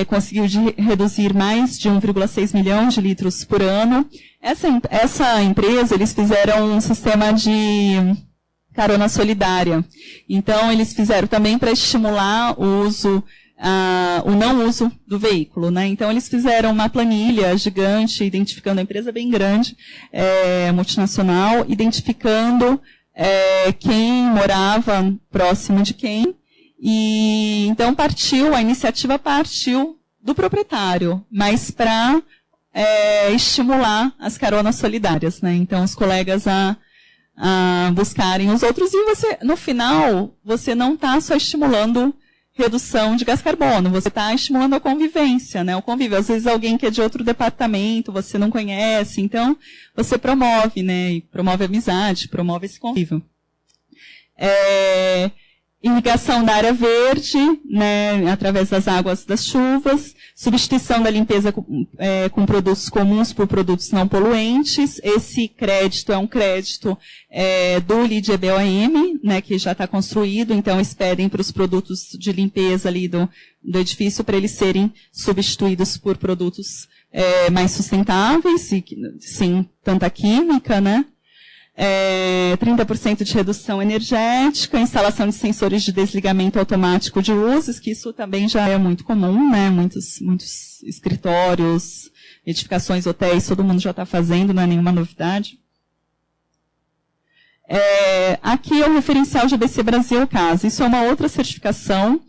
conseguiu reduzir mais de 1,6 milhão de litros por ano. Essa empresa, eles fizeram um sistema de carona solidária. Então, eles fizeram também para estimular o não uso do veículo, né? Então, eles fizeram uma planilha gigante, identificando a empresa bem grande, multinacional, identificando quem morava próximo de quem. E então a iniciativa partiu do proprietário, mas para estimular as caronas solidárias, né? Então, os colegas a buscarem os outros, e no final, você não está só estimulando redução de gás carbono, você está estimulando a convivência, né? O convívio. Às vezes alguém que é de outro departamento, você não conhece, então você promove, né? E promove a amizade, promove esse convívio. Irrigação da área verde, né, através das águas das chuvas, substituição da limpeza com produtos comuns por produtos não poluentes. Esse crédito é um crédito do Lídia BOM, né, que já está construído, então eles pedem para os produtos de limpeza ali do edifício para eles serem substituídos por produtos mais sustentáveis, e sem tanta química, né? 30% de redução energética, instalação de sensores de desligamento automático de luzes, que isso também já é muito comum, né? Muitos escritórios, edificações, hotéis, todo mundo já está fazendo, não é nenhuma novidade. Aqui é o referencial GBC Brasil CASA. Isso é uma outra certificação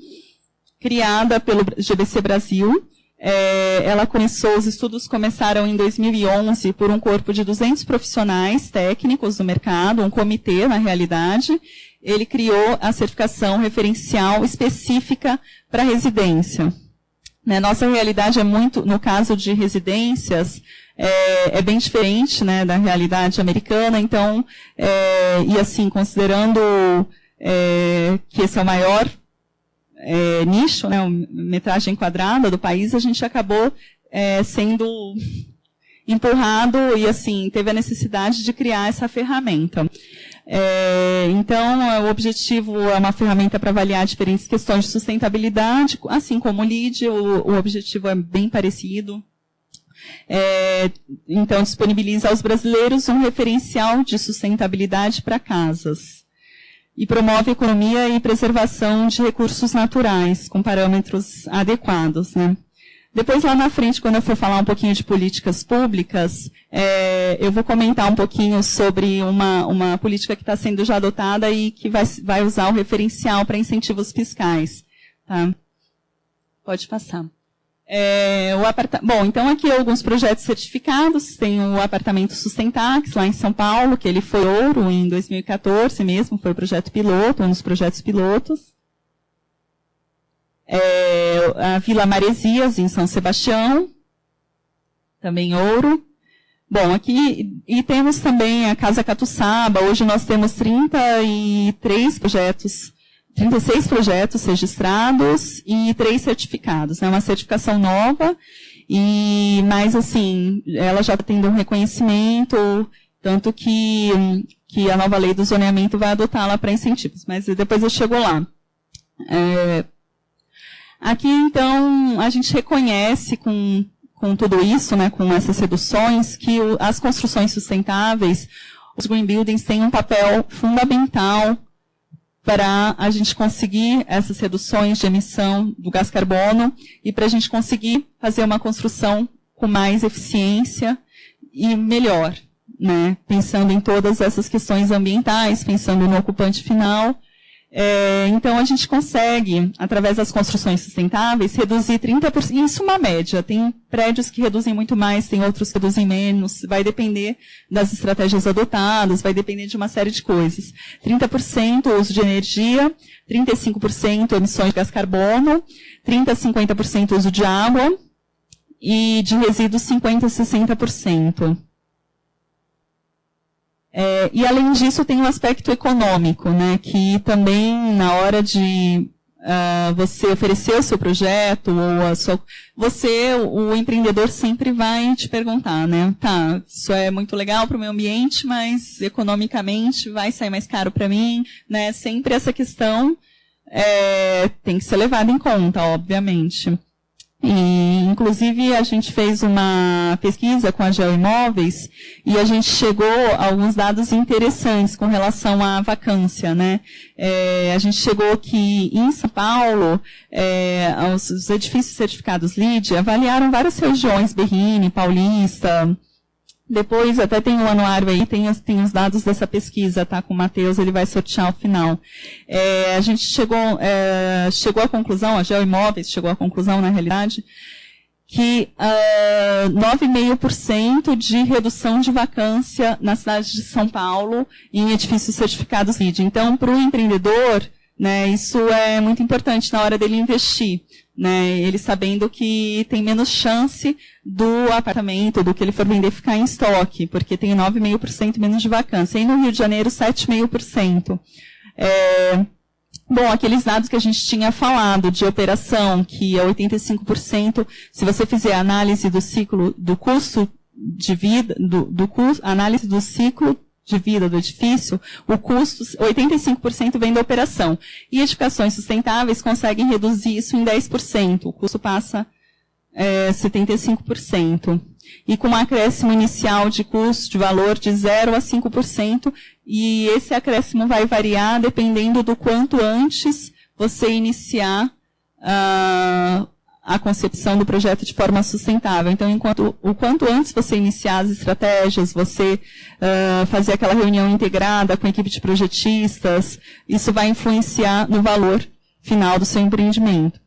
criada pelo GBC Brasil. Os estudos começaram em 2011 por um corpo de 200 profissionais técnicos do mercado, um comitê, na realidade. Ele criou a certificação referencial específica para residência. Né, nossa realidade é muito, no caso de residências, é bem diferente, né, da realidade americana. Então, e assim, considerando que esse é o maior nicho, né, metragem quadrada do país, a gente acabou sendo empurrado e, assim, teve a necessidade de criar essa ferramenta. Então, o objetivo é uma ferramenta para avaliar diferentes questões de sustentabilidade, assim como o LEED, o objetivo é bem parecido. Então, disponibiliza aos brasileiros um referencial de sustentabilidade para casas. E promove economia e preservação de recursos naturais, com parâmetros adequados, né? Depois, lá na frente, quando eu for falar um pouquinho de políticas públicas, eu vou comentar um pouquinho sobre uma política que está sendo já adotada e que vai usar o referencial para incentivos fiscais. Tá? Pode passar. Bom, então aqui alguns projetos certificados. Tem o apartamento Sustentax, lá em São Paulo, que ele foi ouro em 2014 mesmo, foi o projeto piloto, um dos projetos pilotos. A Vila Maresias, em São Sebastião, também ouro. Bom, aqui, e temos também a Casa Catuçaba. Hoje nós temos 36 projetos registrados e 3 certificados. É uma certificação nova, mas assim, ela já está tendo um reconhecimento tanto que a nova lei do zoneamento vai adotá-la para incentivos, mas depois eu chego lá. Aqui, então, a gente reconhece com tudo isso, né, com essas reduções, que as construções sustentáveis, os green buildings têm um papel fundamental para a gente conseguir essas reduções de emissão do gás carbono e para a gente conseguir fazer uma construção com mais eficiência e melhor, né? Pensando em todas essas questões ambientais, pensando no ocupante final. Então, a gente consegue, através das construções sustentáveis, reduzir 30%, isso é uma média. Tem prédios que reduzem muito mais, tem outros que reduzem menos, vai depender das estratégias adotadas, vai depender de uma série de coisas. 30% uso de energia, 35% emissões de gás carbono, 30% a 50% uso de água, e de resíduos 50% a 60%. E, além disso, tem um aspecto econômico, né, que também, na hora de você oferecer o seu projeto, ou o empreendedor sempre vai te perguntar, né, tá, isso é muito legal para o meio ambiente, mas economicamente vai sair mais caro para mim, né, sempre essa questão tem que ser levada em conta, obviamente. E, inclusive, a gente fez uma pesquisa com a Geoimóveis e a gente chegou a alguns dados interessantes com relação à vacância, né? A gente chegou que, em São Paulo, os edifícios certificados LEED avaliaram várias regiões, Berrini, Paulista. Depois, até tem um anuário aí, tem os dados dessa pesquisa, tá? Com o Matheus, ele vai sortear ao final. A gente chegou à conclusão, a Geoimóveis chegou à conclusão, na realidade, que 9,5% de redução de vacância na cidade de São Paulo em edifícios certificados LEED. Então, para o empreendedor, né, isso é muito importante na hora dele investir, né, ele sabendo que tem menos chance do apartamento, do que ele for vender, ficar em estoque, porque tem 9,5% menos de vacância. E no Rio de Janeiro, 7,5%. Bom, aqueles dados que a gente tinha falado de operação, que é 85%, se você fizer a análise do ciclo, do custo de vida, análise do ciclo de vida do edifício, o custo, 85% vem da operação. E edificações sustentáveis conseguem reduzir isso em 10%. O custo passa 75%. E com um acréscimo inicial de custo, de valor de 0% a 5%, e esse acréscimo vai variar dependendo do quanto antes você iniciar a concepção do projeto de forma sustentável. Então, o quanto antes você iniciar as estratégias, você fazer aquela reunião integrada com a equipe de projetistas, isso vai influenciar no valor final do seu empreendimento.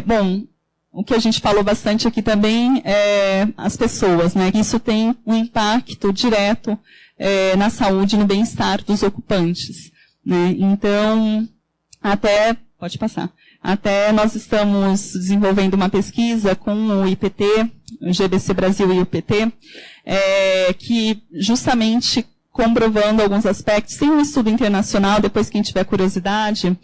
Bom, o que a gente falou bastante aqui também é as pessoas, né? Isso tem um impacto direto na saúde e no bem-estar dos ocupantes, né? Então, pode passar. Até nós estamos desenvolvendo uma pesquisa com o IPT, o GBC Brasil e o IPT, que justamente comprovando alguns aspectos. Tem um estudo internacional, depois quem tiver curiosidade,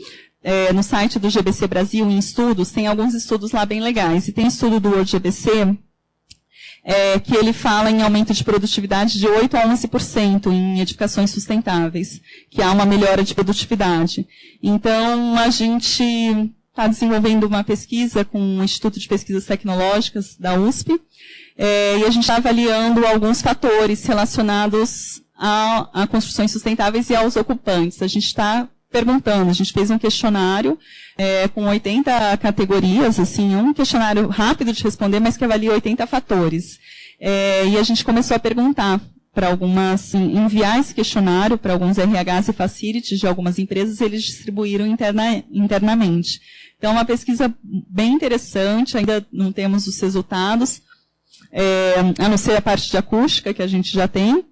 no site do GBC Brasil, em estudos, tem alguns estudos lá bem legais. E tem estudo do World GBC, que ele fala em aumento de produtividade de 8% a 11% em edificações sustentáveis, que há uma melhora de produtividade. Então, a gente está desenvolvendo uma pesquisa com o Instituto de Pesquisas Tecnológicas da USP, e a gente está avaliando alguns fatores relacionados a construções sustentáveis e aos ocupantes. A gente está perguntando, a gente fez um questionário com 80 categorias, assim, um questionário rápido de responder, mas que avalia 80 fatores. E a gente começou a perguntar para algumas, enviar esse questionário para alguns RHs e facilities de algumas empresas, e eles distribuíram internamente. Então, é uma pesquisa bem interessante, ainda não temos os resultados, a não ser a parte de acústica, que a gente já tem,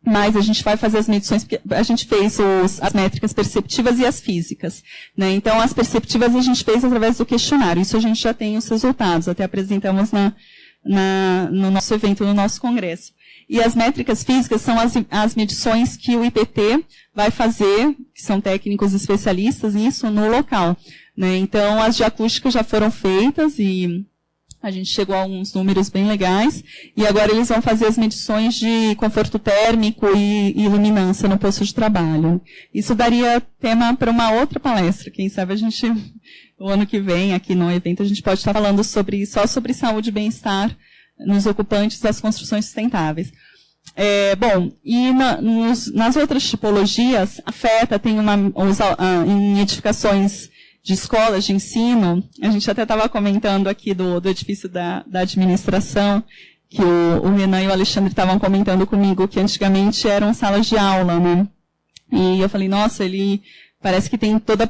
mas a gente vai fazer as medições, porque a gente fez as métricas perceptivas e as físicas, né? Então, as perceptivas a gente fez através do questionário. Isso a gente já tem os resultados, até apresentamos no nosso evento, no nosso congresso. E as métricas físicas são as medições que o IPT vai fazer, que são técnicos especialistas nisso, no local, né? Então, as de acústica já foram feitas e A gente chegou a alguns números bem legais, e agora eles vão fazer as medições de conforto térmico e iluminância no posto de trabalho. Isso daria tema para uma outra palestra, quem sabe a gente, o ano que vem, aqui no evento, a gente pode estar falando só sobre saúde e bem-estar nos ocupantes das construções sustentáveis. Bom, e nas outras tipologias, afeta, tem em edificações de escolas de ensino, a gente até estava comentando aqui do edifício da administração, que o Renan e o Alexandre estavam comentando comigo, que antigamente eram salas de aula, né? E eu falei, nossa, ele parece que tem todo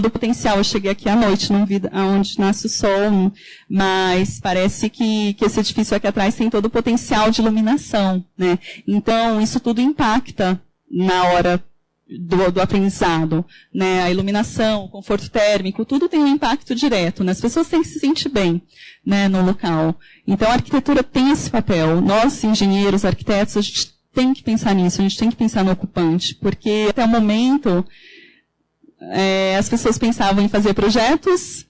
o potencial. Eu cheguei aqui à noite, não vi aonde nasce o sol, mas parece que esse edifício aqui atrás tem todo o potencial de iluminação, né? Então, isso tudo impacta na hora do aprendizado, né? A iluminação, o conforto térmico, tudo tem um impacto direto, né? As pessoas têm que se sentir bem, né, no local. Então, a arquitetura tem esse papel. Nós, engenheiros, arquitetos, a gente tem que pensar nisso, a gente tem que pensar no ocupante, porque até o momento as pessoas pensavam em fazer projetos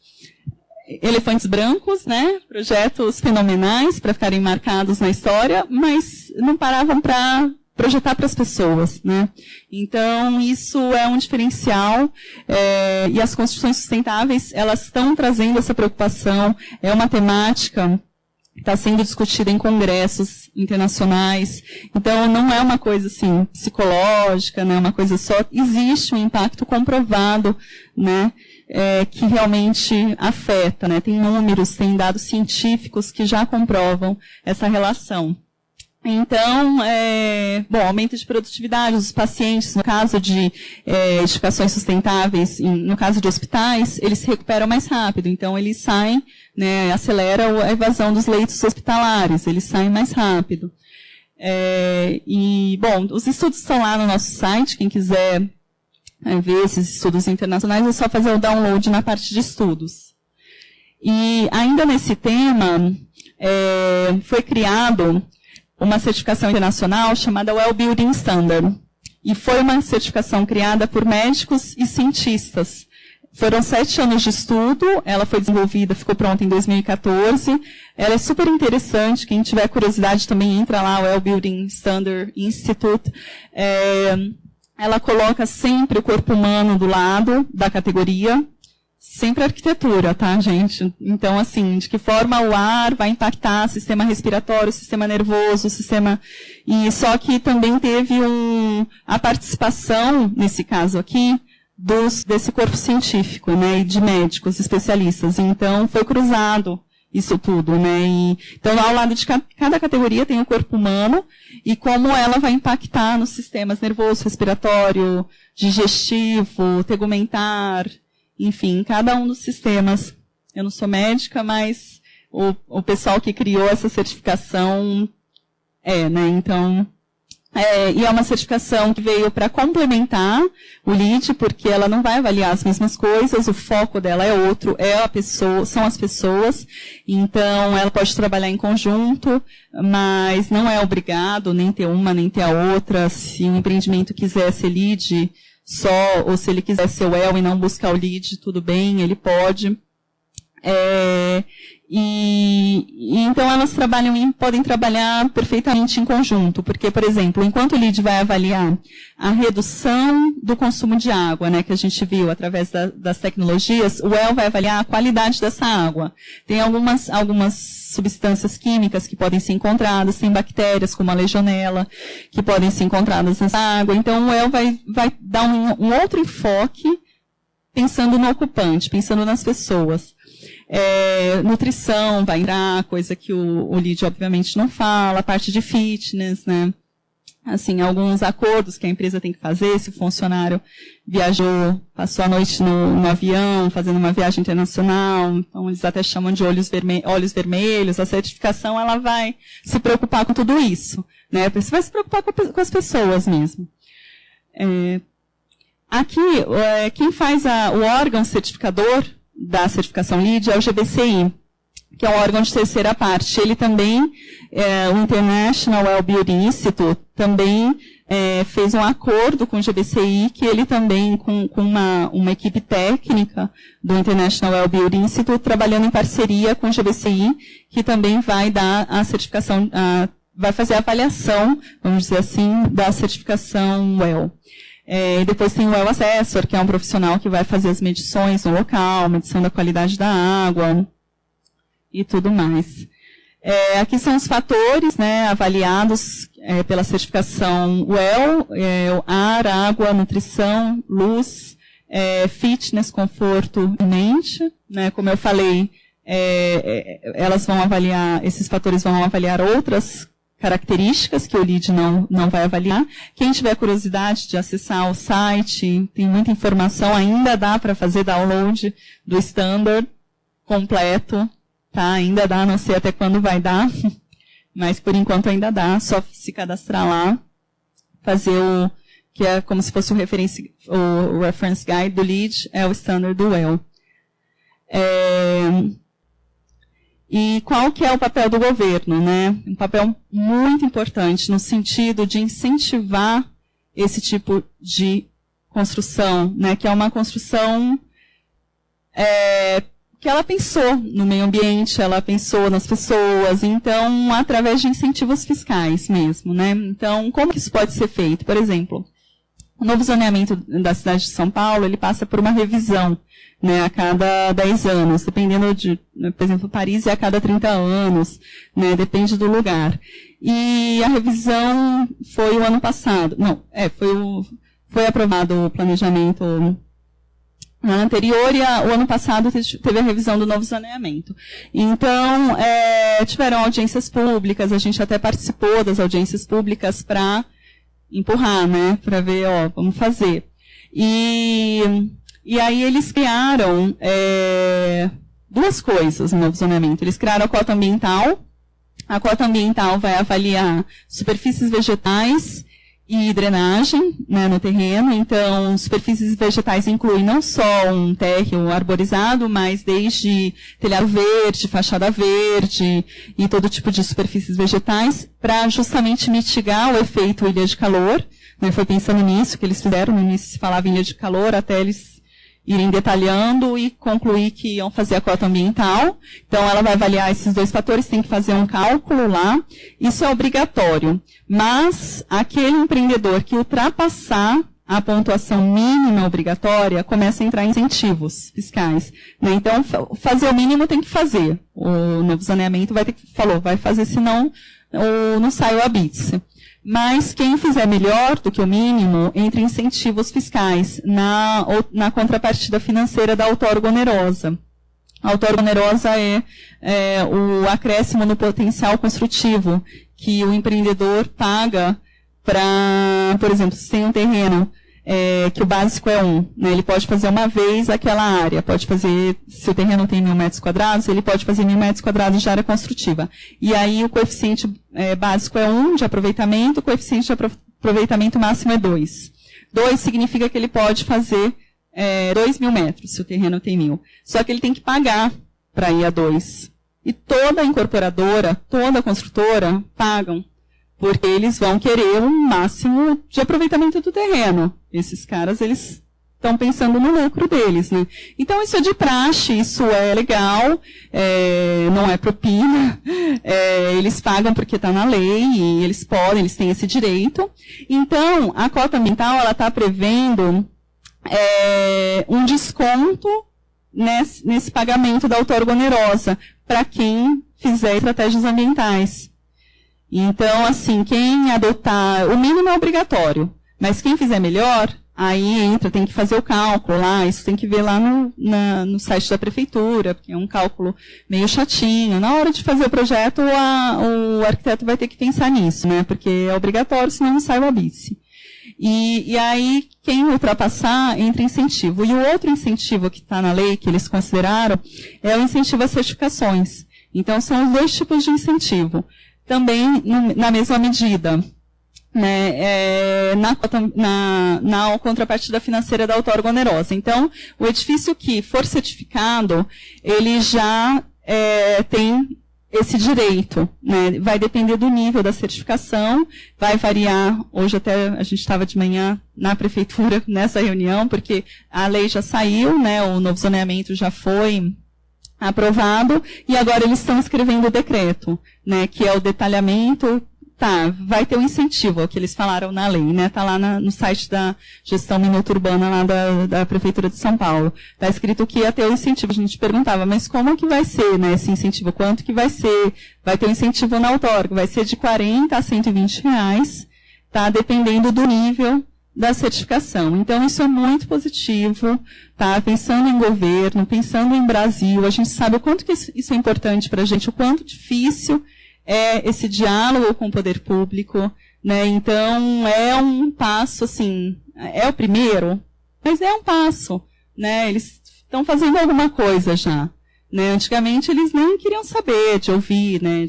elefantes brancos, né? Projetos fenomenais para ficarem marcados na história, mas não paravam para projetar para as pessoas, né? Então, isso é um diferencial, e as construções sustentáveis, elas estão trazendo essa preocupação, é uma temática que está sendo discutida em congressos internacionais, então não é uma coisa assim, psicológica, não é uma coisa só, existe um impacto comprovado, né? Que realmente afeta, né? Tem números, tem dados científicos que já comprovam essa relação. Então, bom, aumento de produtividade dos pacientes, no caso de edificações sustentáveis, no caso de hospitais, eles se recuperam mais rápido, então eles saem, né, acelera a evasão dos leitos hospitalares, eles saem mais rápido. E, bom, os estudos estão lá no nosso site, quem quiser ver esses estudos internacionais, é só fazer o download na parte de estudos. E, ainda nesse tema, foi criado uma certificação internacional chamada Well Building Standard. E foi uma certificação criada por médicos e cientistas. Foram 7 anos de estudo, ela foi desenvolvida, ficou pronta em 2014. Ela é super interessante, quem tiver curiosidade também entra lá, Well Building Standard Institute. Ela coloca sempre o corpo humano do lado da categoria, sempre arquitetura, tá, gente? Então, assim, de que forma o ar vai impactar o sistema respiratório, o sistema nervoso, o sistema... E só que também teve a participação, nesse caso aqui, desse corpo científico, né, e de médicos especialistas. Então, foi cruzado isso tudo, né? Então, ao lado de cada categoria tem o corpo humano e como ela vai impactar nos sistemas nervoso, respiratório, digestivo, tegumentar... Enfim, cada um dos sistemas. Eu não sou médica, mas o pessoal que criou essa certificação né? Então, e é uma certificação que veio para complementar o LEED, porque ela não vai avaliar as mesmas coisas, o foco dela é outro, são as pessoas. Então, ela pode trabalhar em conjunto, mas não é obrigado nem ter uma, nem ter a outra. Se o empreendimento quiser ser LEED só, ou se ele quiser ser o WELL e não buscar o LEED, tudo bem, ele pode. Então, elas podem trabalhar perfeitamente em conjunto, porque, por exemplo, enquanto o LEED vai avaliar a redução do consumo de água, né, que a gente viu através das tecnologias, o WELL vai avaliar a qualidade dessa água. Tem algumas substâncias químicas que podem ser encontradas, tem bactérias como a legionela, que podem ser encontradas nessa água. Então, o WELL vai dar um outro enfoque pensando no ocupante, pensando nas pessoas. Nutrição vai entrar, coisa que o LEED obviamente não fala, a parte de fitness, né? Assim, alguns acordos que a empresa tem que fazer, se o funcionário viajou, passou a noite no avião, fazendo uma viagem internacional, então eles até chamam de olhos vermelhos, a certificação ela vai se preocupar com tudo isso, né? Você vai se preocupar com as pessoas mesmo. Aqui, quem faz o órgão certificador da certificação LEED é o GBCI, que é um órgão de terceira parte. Ele também, o International Well Building Institute, também fez um acordo com o GBCI, que ele também, com uma equipe técnica do International Well Building Institute, trabalhando em parceria com o GBCI, que também vai dar a certificação, vai fazer a avaliação, vamos dizer assim, da certificação WELL. E depois tem o Well Assessor, que é um profissional que vai fazer as medições no local, medição da qualidade da água e tudo mais. Aqui são os fatores, né, avaliados pela certificação WELL, ar, água, nutrição, luz, fitness, conforto e mente, né, como eu falei, elas vão avaliar, esses fatores vão avaliar outras características que o LEED não vai avaliar. Quem tiver curiosidade de acessar o site, tem muita informação, ainda dá para fazer download do standard completo, tá? Ainda dá, não sei até quando vai dar, mas por enquanto ainda dá, só se cadastrar lá, fazer que é como se fosse o reference guide do LEED, é o standard do WELL. E qual que é o papel do governo, né? Um papel muito importante no sentido de incentivar esse tipo de construção, né? Que é uma construção que ela pensou no meio ambiente, ela pensou nas pessoas, então, através de incentivos fiscais mesmo, né? Então, como que isso pode ser feito? Por exemplo, o novo zoneamento da cidade de São Paulo, ele passa por uma revisão, né, a cada 10 anos, dependendo de, por exemplo, Paris é a cada 30 anos, né, depende do lugar. E a revisão foi o ano passado, foi aprovado o planejamento no ano anterior e o ano passado teve a revisão do novo zoneamento. Então, tiveram audiências públicas, a gente até participou das audiências públicas para empurrar, né, para ver, vamos fazer. E aí eles criaram duas coisas no novo zoneamento. Eles criaram a cota ambiental. A cota ambiental vai avaliar superfícies vegetais e drenagem, né, no terreno. Então, superfícies vegetais incluem não só um térreo arborizado, mas desde telhado verde, fachada verde e todo tipo de superfícies vegetais, para justamente mitigar o efeito ilha de calor. Né, foi pensando nisso que eles fizeram. No início se falava em ilha de calor, até eles irem detalhando e concluir que iam fazer a cota ambiental. Então, ela vai avaliar esses dois fatores, tem que fazer um cálculo lá. Isso é obrigatório. Mas, aquele empreendedor que ultrapassar a pontuação mínima obrigatória, começa a entrar em incentivos fiscais. Né? Então, fazer o mínimo tem que fazer. O novo zoneamento vai fazer, senão não sai o ABITS. Mas quem fizer melhor do que o mínimo, entra incentivos fiscais na contrapartida financeira da outorga onerosa. A outorga onerosa é o acréscimo no potencial construtivo que o empreendedor paga para, por exemplo, se tem um terreno que o básico é 1, né, ele pode fazer uma vez aquela área, pode fazer, se o terreno tem 1.000 metros quadrados, ele pode fazer 1.000 metros quadrados de área construtiva. E aí o coeficiente básico é 1 de aproveitamento, o coeficiente de aproveitamento máximo é 2. 2 significa que ele pode fazer 2.000 metros, se o terreno tem 1.000. Só que ele tem que pagar para ir a 2. E toda incorporadora, toda construtora pagam, porque eles vão querer um máximo de aproveitamento do terreno. Esses caras, eles estão pensando no lucro deles, né? Então, isso é de praxe, isso é legal, não é propina, eles pagam porque está na lei, e eles têm esse direito. Então, a cota ambiental, ela está prevendo um desconto nesse pagamento da outorga onerosa, para quem fizer estratégias ambientais. Então, assim, quem adotar, o mínimo é obrigatório, mas quem fizer melhor, aí tem que fazer o cálculo lá, isso tem que ver lá no site da prefeitura, porque é um cálculo meio chatinho. Na hora de fazer o projeto, o arquiteto vai ter que pensar nisso, né, porque é obrigatório, senão não sai o ABITS. E aí, quem ultrapassar, entra incentivo. E o outro incentivo que está na lei, que eles consideraram, é o incentivo às certificações. Então, são os dois tipos de incentivo. Também na mesma medida, né, na contrapartida financeira da outorga onerosa. Então, o edifício que for certificado, ele já tem esse direito, né? Vai depender do nível da certificação, vai variar. Hoje até a gente estava de manhã na prefeitura nessa reunião, porque a lei já saiu, né? O novo zoneamento já foi aprovado, e agora eles estão escrevendo o decreto, né? Que é o detalhamento. Tá, vai ter um incentivo, é o que eles falaram na lei, né? Está lá no site da gestão minuta urbana lá da Prefeitura de São Paulo. Está escrito que ia ter um incentivo. A gente perguntava, mas como que vai ser, né, esse incentivo? Quanto que vai ser? Vai ter um incentivo na outorga, vai ser de R$40 a R$120, tá? Dependendo do nível da certificação. Então, isso é muito positivo, tá? Pensando em governo, pensando em Brasil, a gente sabe o quanto que isso é importante para a gente, o quanto difícil é esse diálogo com o poder público, né? Então, é um passo, assim, é o primeiro, mas é um passo, né? Eles estão fazendo alguma coisa já, né? Antigamente, eles nem queriam saber de ouvir, né?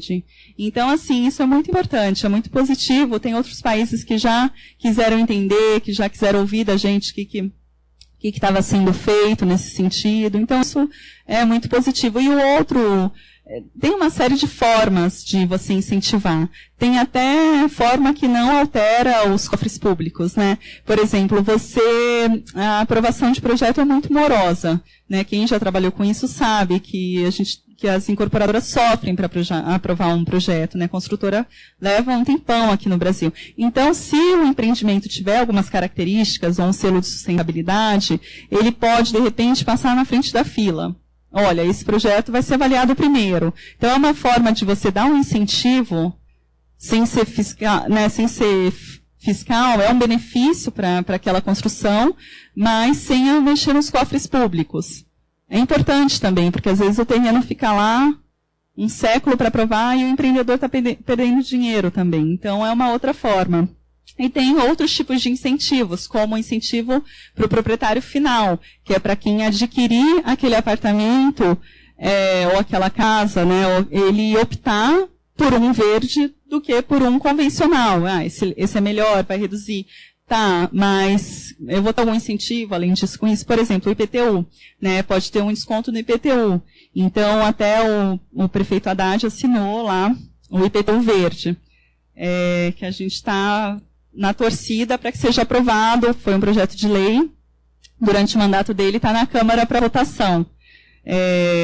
Então, assim, isso é muito importante, é muito positivo. Tem outros países que já quiseram entender, que já quiseram ouvir da gente o que estava sendo feito nesse sentido. Então, isso é muito positivo. E o outro... Tem uma série de formas de você incentivar. Tem até forma que não altera os cofres públicos, né? Por exemplo, a aprovação de projeto é muito morosa, né? Quem já trabalhou com isso sabe que as incorporadoras sofrem para aprovar um projeto, né? A construtora leva um tempão aqui no Brasil. Então, se o empreendimento tiver algumas características ou um selo de sustentabilidade, ele pode, de repente, passar na frente da fila. Olha, esse projeto vai ser avaliado primeiro. Então, é uma forma de você dar um incentivo, sem ser fiscal, né, é um benefício para aquela construção, mas sem mexer nos cofres públicos. É importante também, porque às vezes o terreno fica lá um século para aprovar e o empreendedor está perdendo dinheiro também. Então, é uma outra forma. E tem outros tipos de incentivos, como o incentivo para o proprietário final, que é para quem adquirir aquele apartamento ou aquela casa, né, ele optar por um verde do que por um convencional. Esse é melhor, vai reduzir. Tá, mas eu vou dar algum incentivo, além disso, com isso. Por exemplo, o IPTU, né, pode ter um desconto no IPTU. Então, até o prefeito Haddad assinou lá o IPTU verde, que a gente está na torcida para que seja aprovado. Foi um projeto de lei, durante o mandato dele, está na Câmara para votação,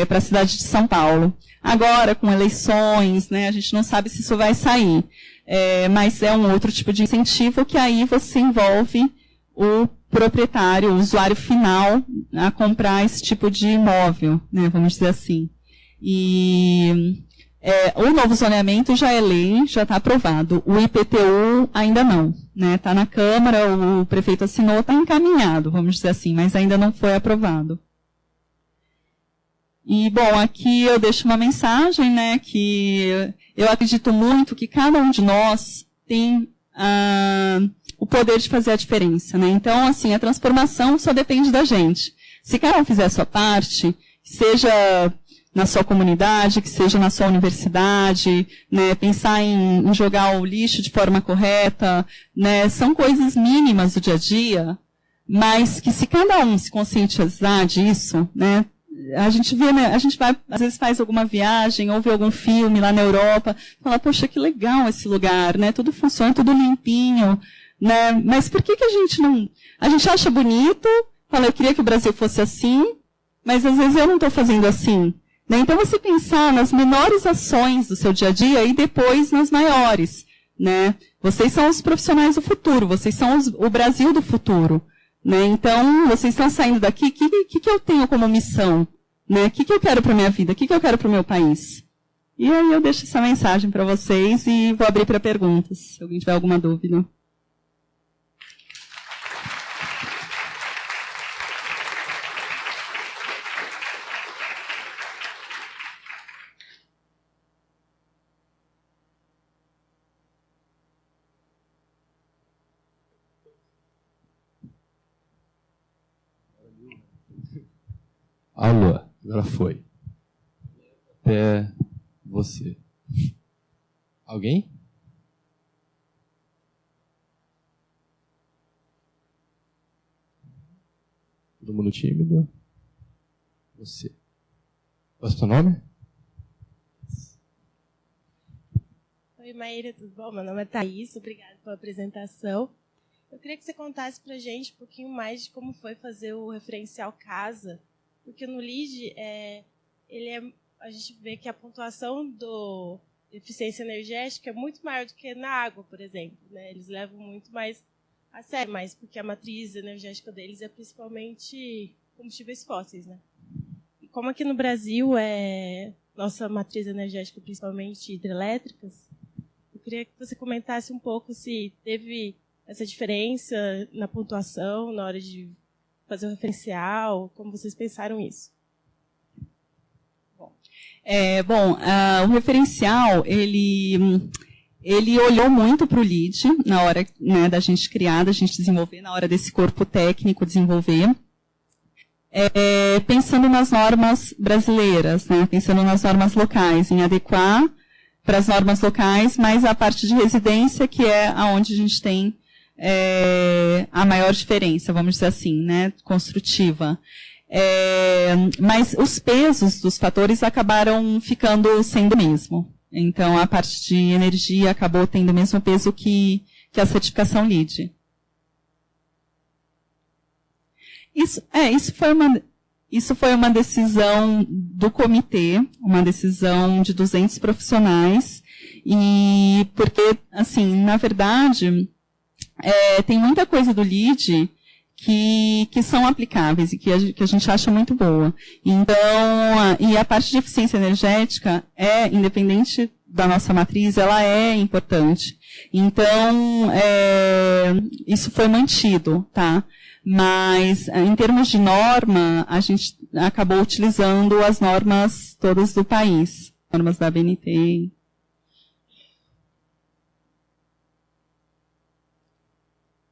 para a cidade de São Paulo. Agora, com eleições, né, a gente não sabe se isso vai sair, mas é um outro tipo de incentivo que aí você envolve o proprietário, o usuário final, a comprar esse tipo de imóvel, né, vamos dizer assim. E... o novo zoneamento já é lei, já está aprovado. O IPTU ainda não, né? Está na Câmara, o prefeito assinou, está encaminhado, vamos dizer assim, mas ainda não foi aprovado. E, bom, aqui eu deixo uma mensagem, né, que eu acredito muito que cada um de nós tem o poder de fazer a diferença, né? Então, assim, a transformação só depende da gente. Se cada um fizer a sua parte, seja na sua comunidade, que seja na sua universidade, né, pensar em jogar o lixo de forma correta, né, são coisas mínimas do dia a dia, mas que se cada um se conscientizar disso, né, a gente vê, né, a gente vai, às vezes faz alguma viagem, ouve algum filme lá na Europa, fala, poxa, que legal esse lugar, né, tudo funciona, tudo limpinho, né, mas por que a gente não, a gente acha bonito, fala, eu queria que o Brasil fosse assim, mas às vezes eu não estou fazendo assim. Então, você pensar nas menores ações do seu dia a dia e depois nas maiores, né? Vocês são os profissionais do futuro, vocês são o Brasil do futuro, né? Então, vocês estão saindo daqui, o que eu tenho como missão? Né? O que eu quero para a minha vida? O que eu quero para o meu país? E aí eu deixo essa mensagem para vocês e vou abrir para perguntas, se alguém tiver alguma dúvida. Alô, agora foi. Até você. Alguém? Todo mundo tímido? Você. Qual é o seu nome? Oi, Maíra, tudo bom? Meu nome é Thaís, obrigada pela apresentação. Eu queria que você contasse para a gente um pouquinho mais de como foi fazer o referencial casa, porque no LEED a gente vê que a pontuação do eficiência energética é muito maior do que na água, por exemplo, né? Eles levam muito mais a sério, mas porque a matriz energética deles é principalmente combustíveis fósseis, né? E como aqui no Brasil nossa matriz energética principalmente hidrelétricas, eu queria que você comentasse um pouco se teve essa diferença na pontuação na hora de fazer o referencial, como vocês pensaram isso? O referencial, ele olhou muito para o LEED na hora, né, da gente criar, da gente desenvolver, na hora desse corpo técnico desenvolver, pensando nas normas brasileiras, né, pensando nas normas locais, em adequar para as normas locais, mas a parte de residência, que é onde a gente tem a maior diferença, vamos dizer assim, né, construtiva. Mas os pesos dos fatores acabaram ficando sendo o mesmo. Então, a parte de energia acabou tendo o mesmo peso que a certificação LEED. Isso foi uma decisão do comitê, uma decisão de 200 profissionais, e porque, assim, na verdade, tem muita coisa do LEED que são aplicáveis e que a gente acha muito boa. Então, e a parte de eficiência energética independente da nossa matriz, ela é importante. Então, isso foi mantido, tá? Mas, em termos de norma, a gente acabou utilizando as normas todas do país, normas da ABNT.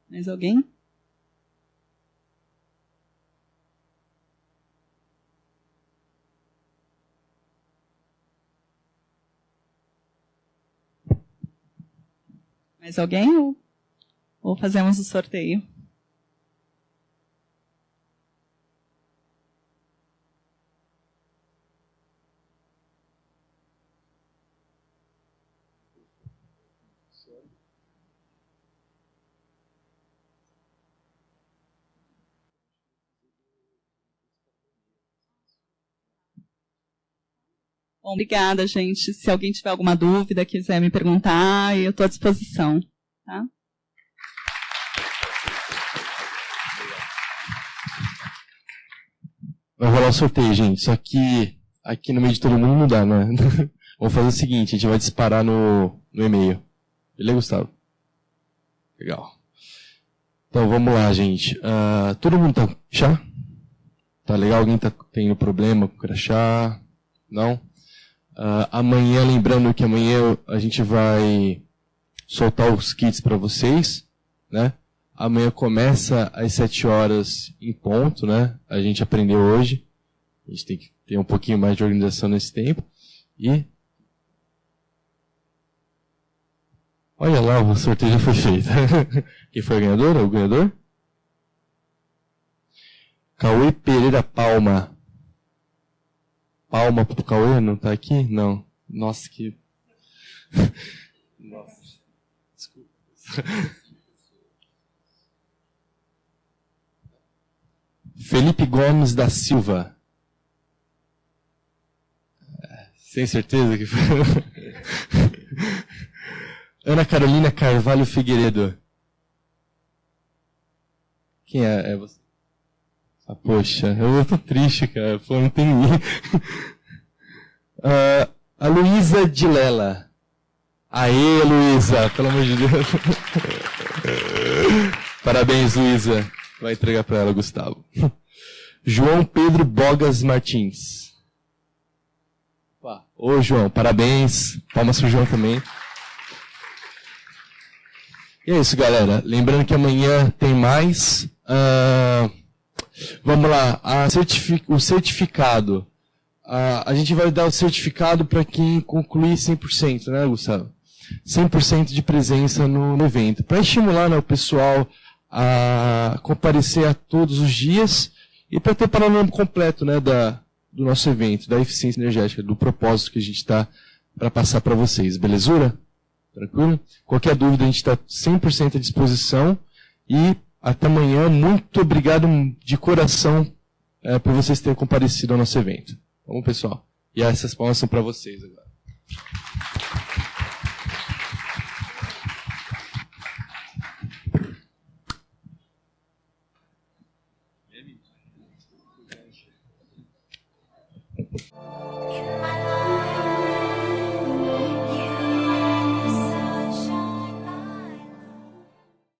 Mais alguém? Mais alguém? Ou fazemos o sorteio? Bom, obrigada, gente. Se alguém tiver alguma dúvida, quiser me perguntar, eu estou à disposição. Tá? Vai rolar o sorteio, gente. Só que aqui no meio de todo mundo não dá, né? Vamos fazer o seguinte, a gente vai disparar no e-mail. Beleza, Gustavo? Legal. Então, vamos lá, gente. Todo mundo tá com crachá? Tá legal? Alguém tá tendo problema com crachá? Não? Amanhã, lembrando que amanhã a gente vai soltar os kits para vocês, né? Amanhã começa às 7 horas em ponto, né? A gente aprendeu hoje. A gente tem que ter um pouquinho mais de organização nesse tempo. E olha lá, o sorteio já foi feito. Quem foi o ganhador? O ganhador? Cauê Pereira Palma. Palma pro Cauê? Não tá aqui? Não. Nossa, que... Nossa. Desculpa. Felipe Gomes da Silva. Sem certeza que foi. Ana Carolina Carvalho Figueiredo. Quem é? É você? Poxa, eu tô triste, cara. Pô, não tem ninguém. A Luísa Dilela. Aê, Luísa, pelo amor de Deus. Parabéns, Luísa. Vai entregar para ela, Gustavo. João Pedro Bogas Martins. Ô, João, parabéns. Palmas pro João também. E é isso, galera. Lembrando que amanhã tem mais. Vamos lá. O certificado. A gente vai dar o certificado para quem concluir 100%, né, Gustavo? 100% de presença no evento. Para estimular, né, o pessoal a comparecer a todos os dias e para ter o panorama completo, né, do nosso evento, da eficiência energética, do propósito que a gente está para passar para vocês. Belezura? Tranquilo? Qualquer dúvida, a gente está 100% à disposição. E até amanhã. Muito obrigado de coração por vocês terem comparecido ao nosso evento. Tá bom, pessoal? E essas palmas são para vocês agora.